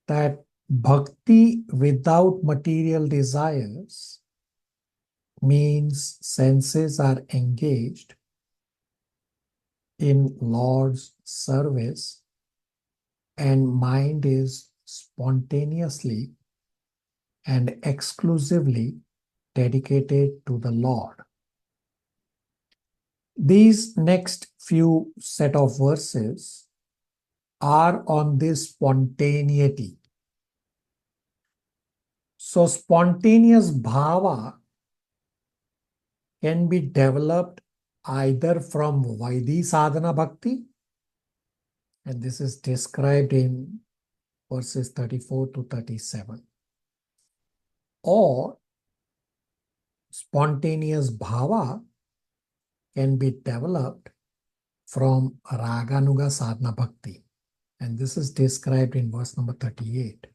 that bhakti without material desires means senses are engaged in Lord's service and mind is spontaneously and exclusively dedicated to the Lord. These next few set of verses are on this spontaneity. So spontaneous bhava can be developed either from Vaidhi sadhana bhakti, and this is described in verses 34 to 37, or spontaneous bhava can be developed from Raganuga sadhana bhakti, and this is described in verse number 38.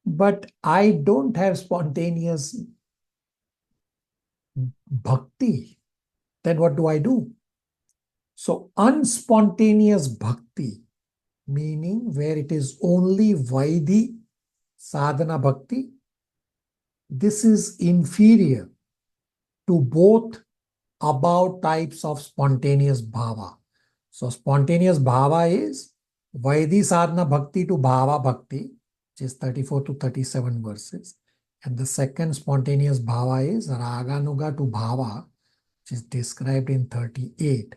But I don't have spontaneous bhakti, then what do I do? So unspontaneous bhakti, meaning where it is only Vaidhi sadhana bhakti, this is inferior to both above types of spontaneous bhava. So spontaneous bhava is Vaidhi sadhana bhakti to bhava bhakti, which is 34 to 37 verses. And the second spontaneous bhava is Raganuga to bhava, which is described in 38.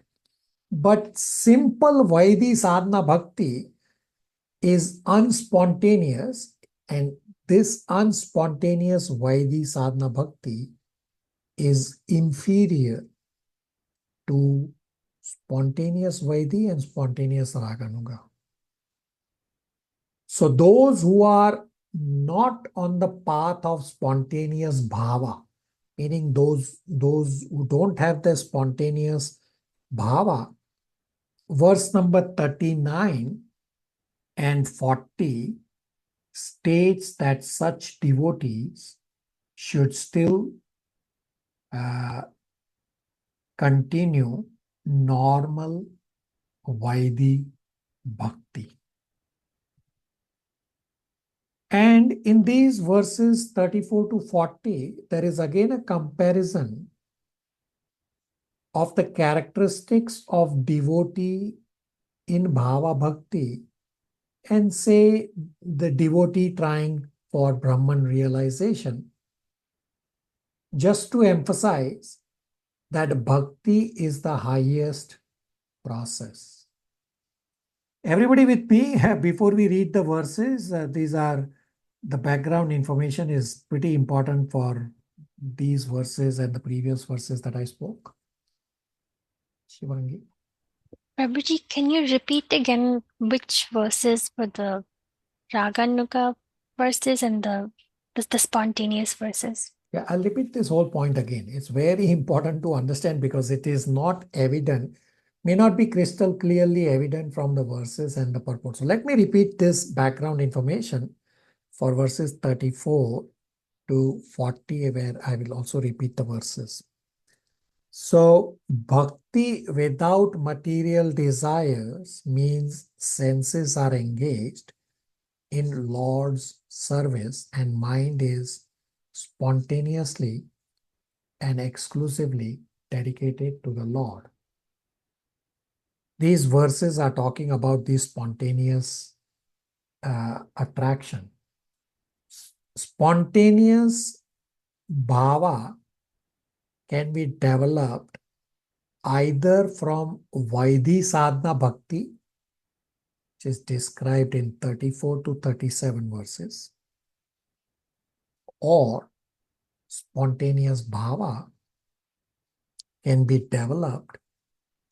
But simple Vaidhi sadhana bhakti is unspontaneous, and this unspontaneous Vaidhi sadhana bhakti is inferior to spontaneous Vaidhi and spontaneous Raganuga. So those who are not on the path of spontaneous bhava, meaning those who don't have the spontaneous bhava, verse number 39 and 40 states that such devotees should still continue normal Vaidhi bhakti. And in these verses 34 to 40, there is again a comparison of the characteristics of devotee in Bhava Bhakti and say the devotee trying for Brahman realization, just to emphasize that bhakti is the highest process. Everybody with me, before we read the verses, these are the background information is pretty important for these verses and the previous verses that I spoke. Shivangi. Prabhuji, can you repeat again which verses were the Raganuga verses and the spontaneous verses? Yeah, I'll repeat this whole point again. It's very important to understand because it is not evident, may not be crystal clearly evident from the verses and the purport. So let me repeat this background information for verses 34 to 40, where I will also repeat the verses. So bhakti without material desires means senses are engaged in Lord's service and mind is spontaneously and exclusively dedicated to the Lord. These verses are talking about the spontaneous attraction. Spontaneous bhava can be developed either from Vaidhi sadhana bhakti, which is described in 34 to 37 verses, or spontaneous bhava can be developed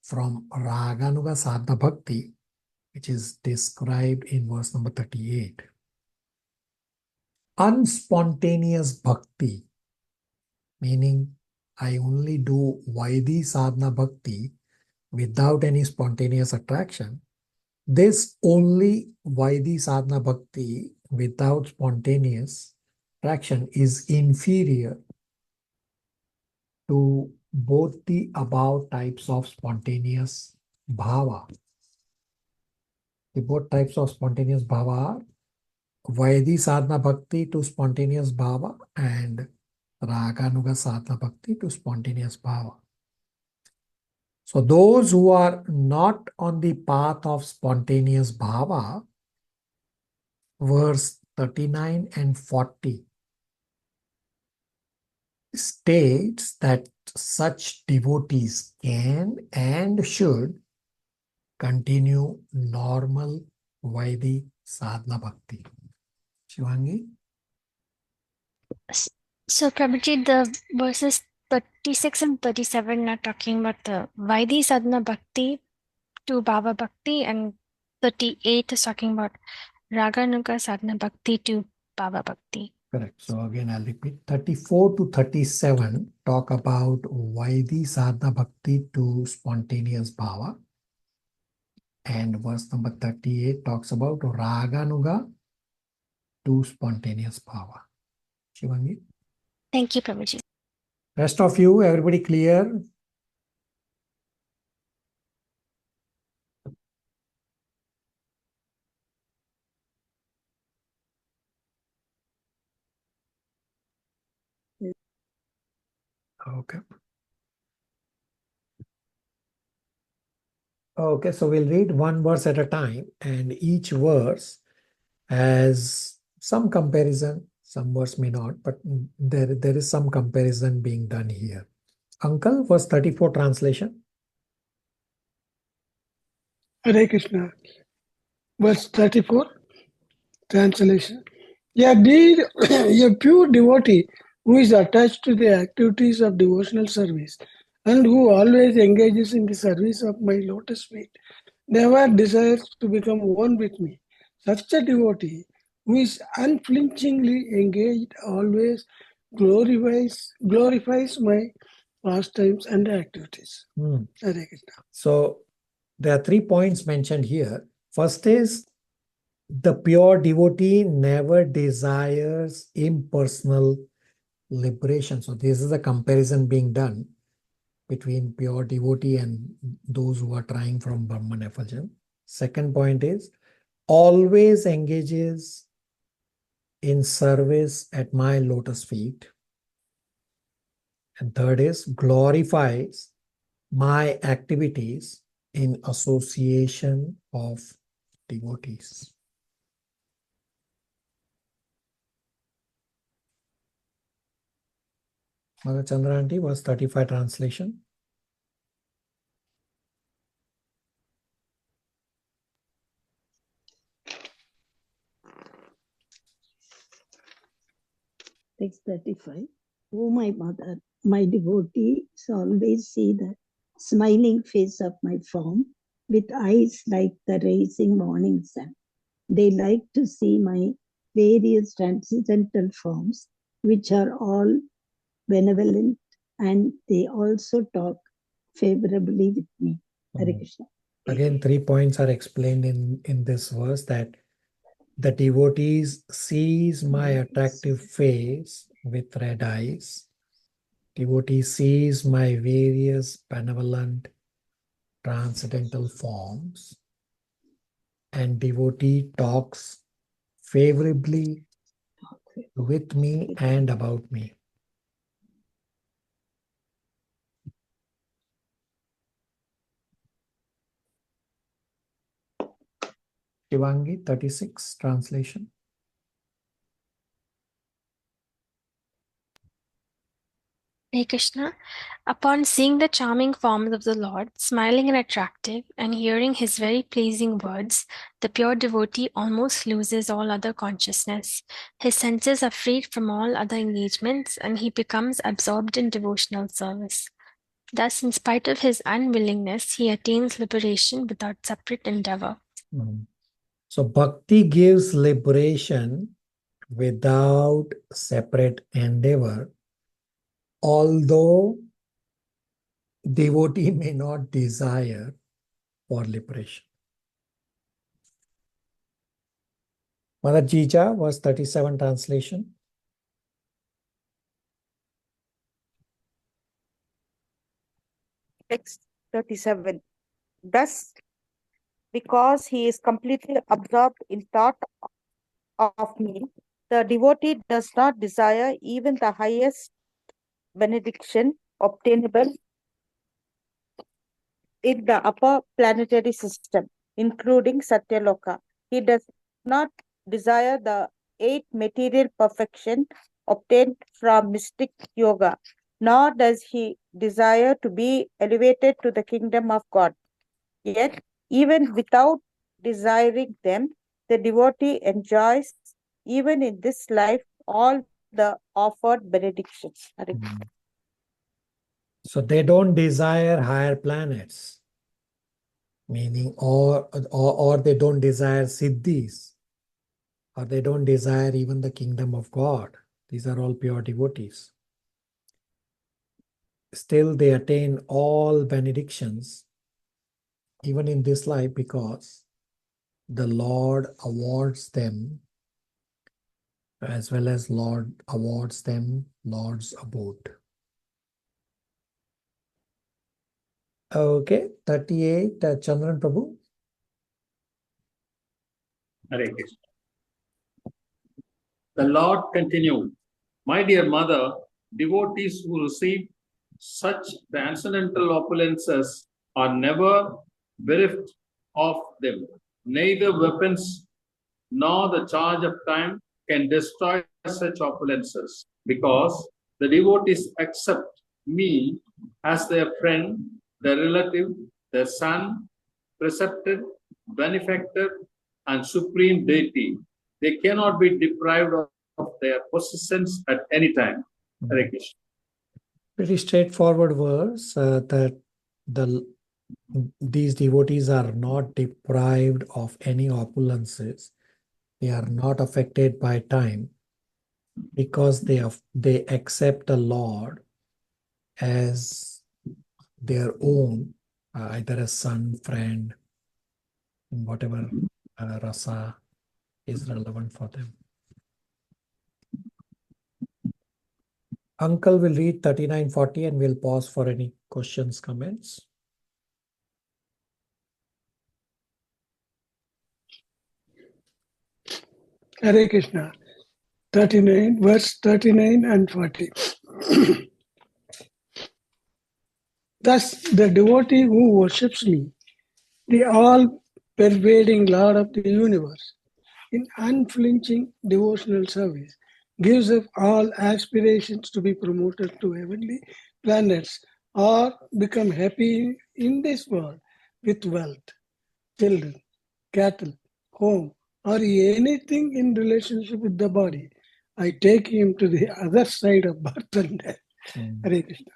from Raganuga sadhana bhakti, which is described in verse number 38. Unspontaneous bhakti, meaning I only do Vaidhi sadhana bhakti without any spontaneous attraction. This only Vaidhi sadhana bhakti without spontaneous attraction is inferior to both the above types of spontaneous bhava. The both types of spontaneous bhava are Vaidhi sadhana bhakti to spontaneous bhava and Raganuga sadhana bhakti to spontaneous bhava. So those who are not on the path of spontaneous bhava, verse 39 and 40 states that such devotees can and should continue normal Vaidhi sadhana bhakti. Shivangi? So, Prabhuji, the verses 36 and 37 are talking about the Vaidhi Sadhana Bhakti to Bhava Bhakti, and 38 is talking about Raganuga Sadhana Bhakti to Bhava Bhakti. Correct. So again, I'll repeat. 34 to 37 talk about Vaidhi sadhana bhakti to spontaneous bhava. And verse number 38 talks about Raganuga to spontaneous bhava. Shivangi? Thank you, Prabhuji. Rest of you, everybody clear? Okay. Okay, so we'll read one verse at a time, and each verse has some comparison. Some verse may not, but there is some comparison being done here. Uncle, verse 34 translation. Hare Krishna. Verse 34, translation. A pure devotee who is attached to the activities of devotional service and who always engages in the service of my lotus feet never desires to become one with me. Such a devotee who is unflinchingly engaged always glorifies my pastimes and activities. Hmm. Hare Krishna. So there are 3 points mentioned here. First is the pure devotee never desires impersonal liberation. So this is a comparison being done between pure devotee and those who are trying from Brahman effulgence. Second point is always engages in service at my lotus feet. And third is glorifies my activities in association of devotees. Mother Chandra Aunty, verse 35 translation. Text 35. Oh, my mother, my devotees always see the smiling face of my form with eyes like the rising morning sun. They like to see my various transcendental forms, which are all benevolent, and they also talk favorably with me. Hare Krishna. Again, 3 points are explained in this verse, that the devotees sees my attractive face with red eyes. Devotee sees my various benevolent transcendental forms, and devotee talks favorably with me and about me. Shivangi, 36, translation. Hare Krishna. Upon seeing the charming forms of the Lord, smiling and attractive, and hearing his very pleasing words, the pure devotee almost loses all other consciousness. His senses are freed from all other engagements, and he becomes absorbed in devotional service. Thus, in spite of his unwillingness, he attains liberation without separate endeavor. So bhakti gives liberation without separate endeavor, although devotee may not desire for liberation. Mother Jija, verse 37 translation. Text 37. Thus, because he is completely absorbed in thought of me, the devotee does not desire even the highest benediction obtainable in the upper planetary system, including Satyaloka. He does not desire the 8 material perfection obtained from mystic yoga, nor does he desire to be elevated to the kingdom of God. Yet, even without desiring them, the devotee enjoys, even in this life, all the offered benedictions. So they don't desire higher planets, meaning or they don't desire siddhis, or they don't desire even the kingdom of God. These are all pure devotees. Still they attain all benedictions even in this life, because the Lord awards them, as well as Lord awards them Lord's abode. Okay, 38, Chandran Prabhu. Hare Krishna. The Lord continued, my dear mother, devotees who receive such transcendental opulences are never bereft of them. Neither weapons nor the charge of time can destroy such opulences, because the devotees accept me as their friend, their relative, their son, preceptor, benefactor, and supreme deity. They cannot be deprived of their possessions at any time. Hare Krishna. Pretty straightforward verse that these devotees are not deprived of any opulences. They are not affected by time because they accept the Lord as their own, either a son, friend, whatever rasa is relevant for them. Uncle will read 3940 and we'll pause for any questions, comments. Hare Krishna. 39, verse 39 and 40. Thus, the devotee who worships me, the all-pervading Lord of the universe, in unflinching devotional service, gives up all aspirations to be promoted to heavenly planets or become happy in this world with wealth, children, cattle, home, or anything in relationship with the body. I take him to the other side of birth and death. Hare Krishna.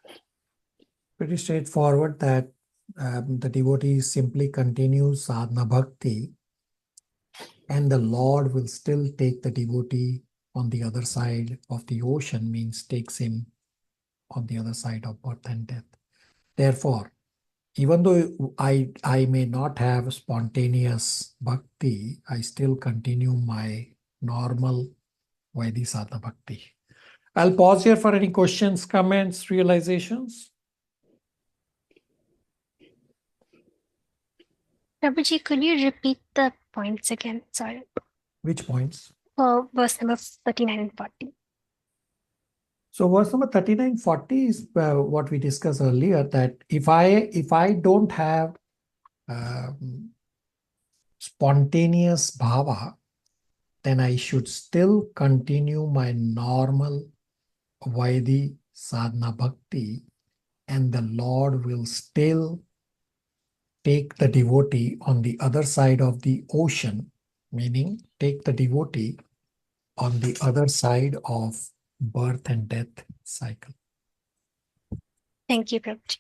Pretty straightforward that the devotee simply continues sadhana bhakti and the Lord will still take the devotee on the other side of the ocean, means takes him on the other side of birth and death. Therefore, even though I may not have spontaneous bhakti, I still continue my normal Vaidhi sadhana bhakti. I'll pause here for any questions, comments, realizations. Prabhuji, could you repeat the points again? Sorry. Which points? Verse number 39 and 40. So verse number 39, 40 is what we discussed earlier, that if I don't have spontaneous bhava, then I should still continue my normal Vaidhi sadhana bhakti, and the Lord will still take the devotee on the other side of the ocean, meaning take the devotee on the other side of birth and death cycle. Thank you, Prabhuji.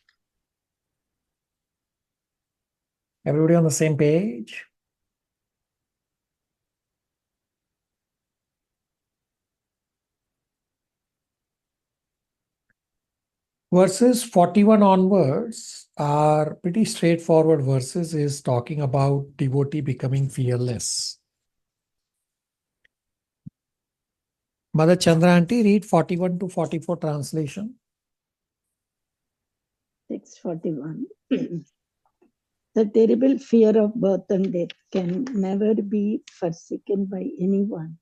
Everybody on the same page? Verses 41 onwards are pretty straightforward verses, is talking about devotee becoming fearless. Mother Chandra Aunty, read 41 to 44 translation. 641. The terrible fear of birth and death can never be forsaken by anyone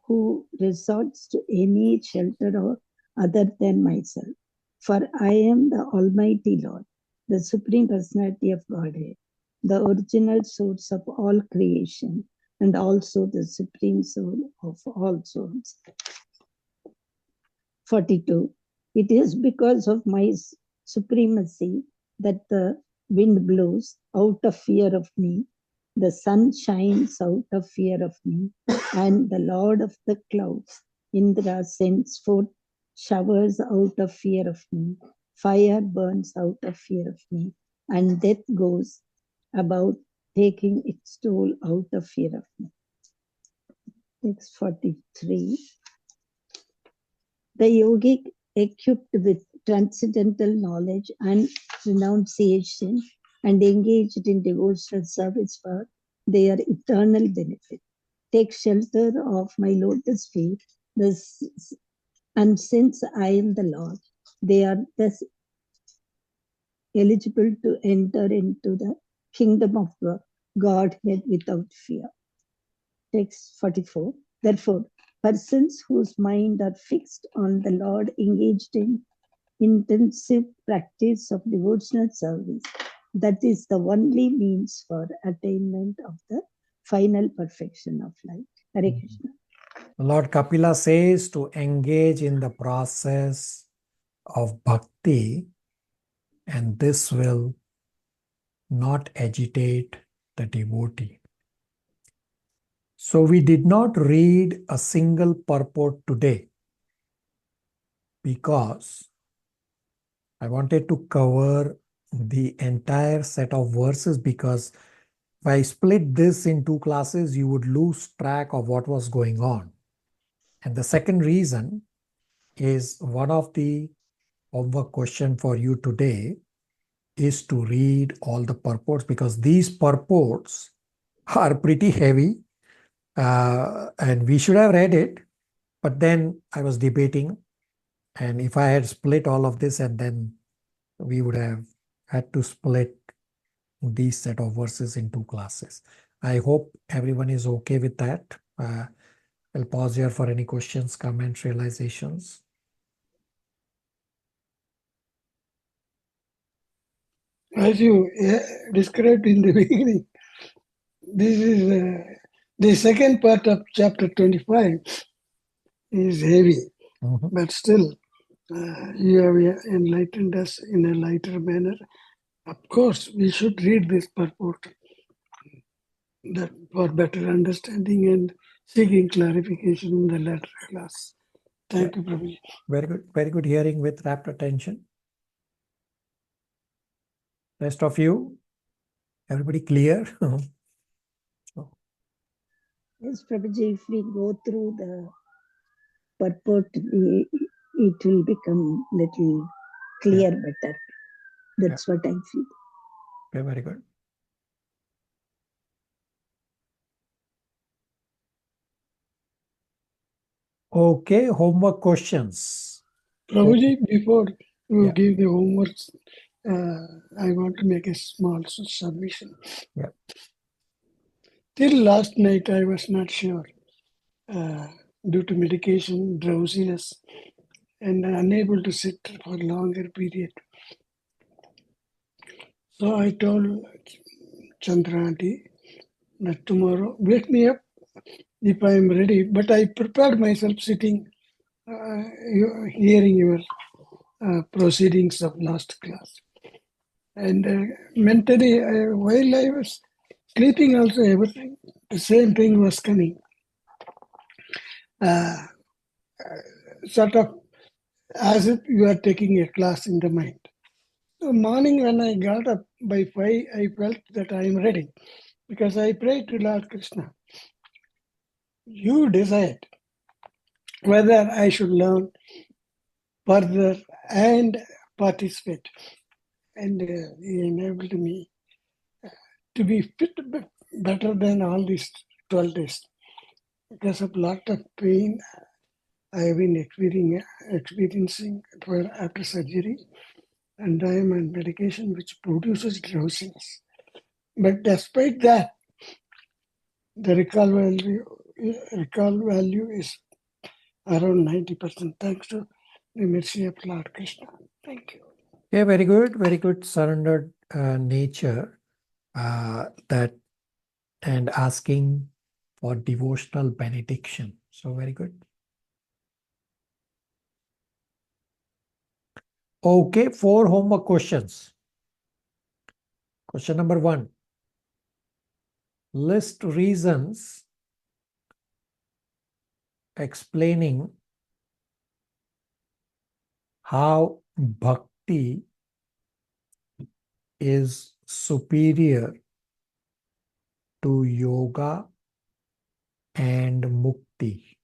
who resorts to any shelter or other than myself. For I am the Almighty Lord, the Supreme Personality of Godhead, the original source of all creation, and also the Supreme Soul of all souls. 42. It is because of my supremacy that the wind blows out of fear of me, the sun shines out of fear of me, and the Lord of the clouds, Indra, sends forth showers out of fear of me, fire burns out of fear of me, and death goes about taking its toll out of fear of me. 643. The yogic, equipped with transcendental knowledge and renunciation and engaged in devotional service for their eternal benefit, take shelter of my lotus feet, and since I am the Lord, they are thus eligible to enter into the kingdom of Godhead without fear. Text 44. Therefore, persons whose mind are fixed on the Lord engaged in intensive practice of devotional service, that is the only means for attainment of the final perfection of life. Hare Krishna. Lord Kapila says to engage in the process of bhakti, and this will not agitate the devotee. So we did not read a single purport today because I wanted to cover the entire set of verses, because if I split this in two classes, you would lose track of what was going on. And the second reason is one of the homework question for you today is to read all the purports, because these purports are pretty heavy and we should have read it. But then I was debating, and if I had split all of this, and then we would have had to split these set of verses in two classes. I hope everyone is okay with that. I'll pause here for any questions, comments, realizations. As you described in the beginning, this is the second part of chapter 25 is heavy, but still you have enlightened us in a lighter manner. Of course, we should read this purport that for better understanding and seeking clarification in the latter class. Thank you, Prabhuji. Very good hearing with rapt attention. Rest of you, everybody clear? Yes, Prabhuji, if we go through the purport, it will become little clear better. That's what I feel. Okay, very good. Okay, homework questions. Prabhuji, before you Yeah. give the homework, I want to make a small submission. Yeah. Till last night, I was not sure due to medication, drowsiness, and unable to sit for a longer period. So I told Chandra aunty that tomorrow, wake me up if I am ready. But I prepared myself sitting, hearing your proceedings of last class. And mentally, while I was sleeping also, everything, the same thing was coming. Sort of as if you are taking a class in the mind. So morning when I got up by 5, I felt that I am ready because I prayed to Lord Krishna. You decide whether I should learn further and participate. And he enabled me to be fit better than all these 12 days. Because of lot of pain I have been experiencing after surgery, and I am on medication which produces drowsiness. But despite that, the recall value is around 90%, thanks to the mercy of Lord Krishna. Thank you. Yeah, very good surrendered nature that, and asking for devotional benediction. So very good. Okay, 4 homework questions. Question number 1. List reasons explaining how bhakti is superior to yoga and mukti.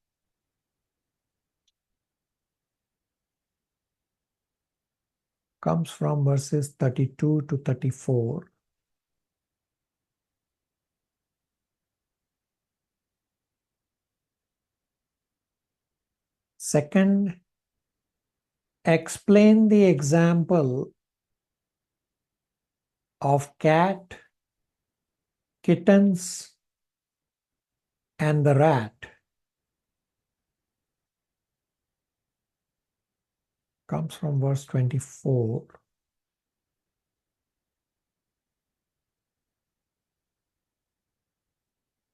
Comes from verses 32 to 34. Second, explain the example of cat, kittens, and the rat comes from verse 24.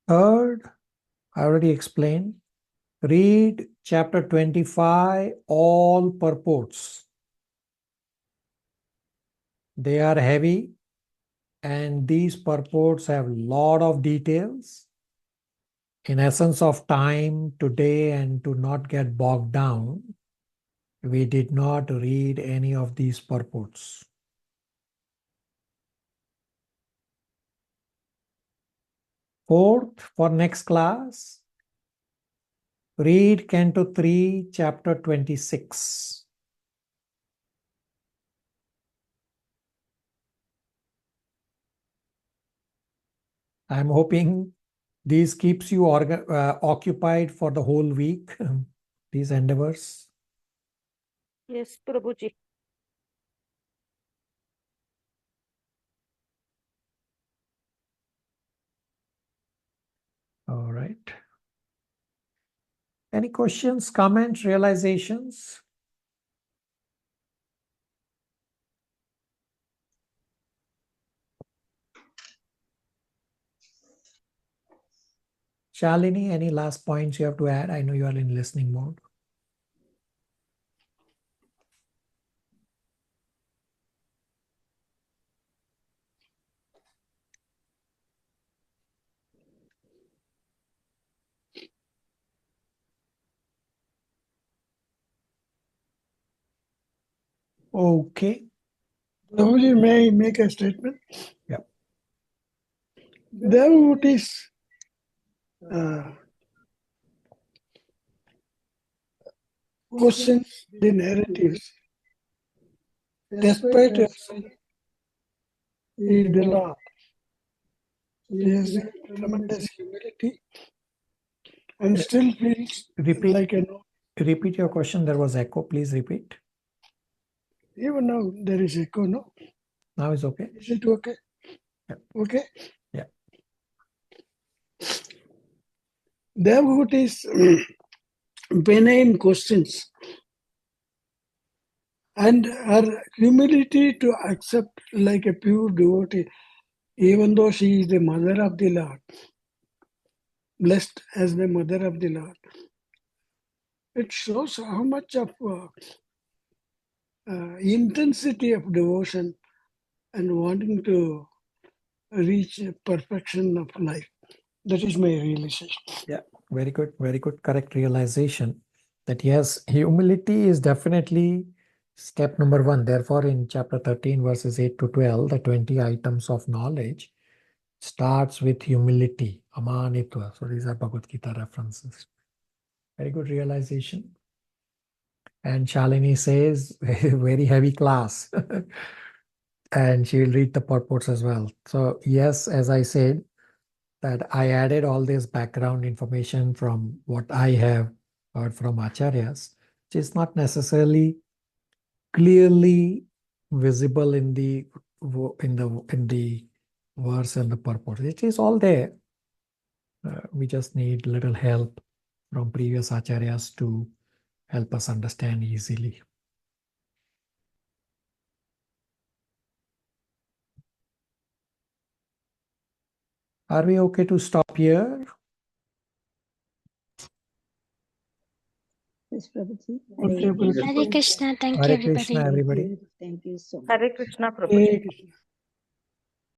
Third, I already explained. Read chapter 25, all purports. They are heavy, and these purports have a lot of details. In essence of time today, and to not get bogged down, we did not read any of these purports. Fourth, for next class, read Canto 3, chapter 26. I'm hoping this keeps you occupied for the whole week, these endeavors. Yes, Prabhuji. All right. Any questions, comments, realizations? Shalini, any last points you have to add? I know you are in listening mode. Okay. Prabhuji, may I make a statement? Yep. Devotees questions the narratives. Despite her sin, he is the Lord. He has tremendous humility and still feels like a no. Repeat your question. There was echo. Please repeat. Even now there is echo, no? Now it's okay. Is it okay? Yeah. Okay? Yeah. Devotees benign questions and her humility to accept like a pure devotee, even though she is the mother of the Lord, blessed as the mother of the Lord. It shows how much of intensity of devotion and wanting to reach perfection of life. That is my realization. Yeah, very good. Very good. Correct realization that yes, humility is definitely step number one. Therefore, in chapter 13, verses 8 to 12, the 20 items of knowledge starts with humility, amanitva. So these are Bhagavad Gita references. Very good realization. And Shalini says, very heavy class. And she will read the purports as well. So yes, as I said, that I added all this background information from what I have heard from acharyas, which is not necessarily clearly visible in the verse and the purport. It is all there. We just need little help from previous acharyas to help us understand easily. Are we okay to stop here? Yes, Prabhuji. Okay, Hare Krishna. Thank you, Hare everybody. Krishna, everybody. Thank you so much. Hare Krishna, Hare Prabhuji. Krishna.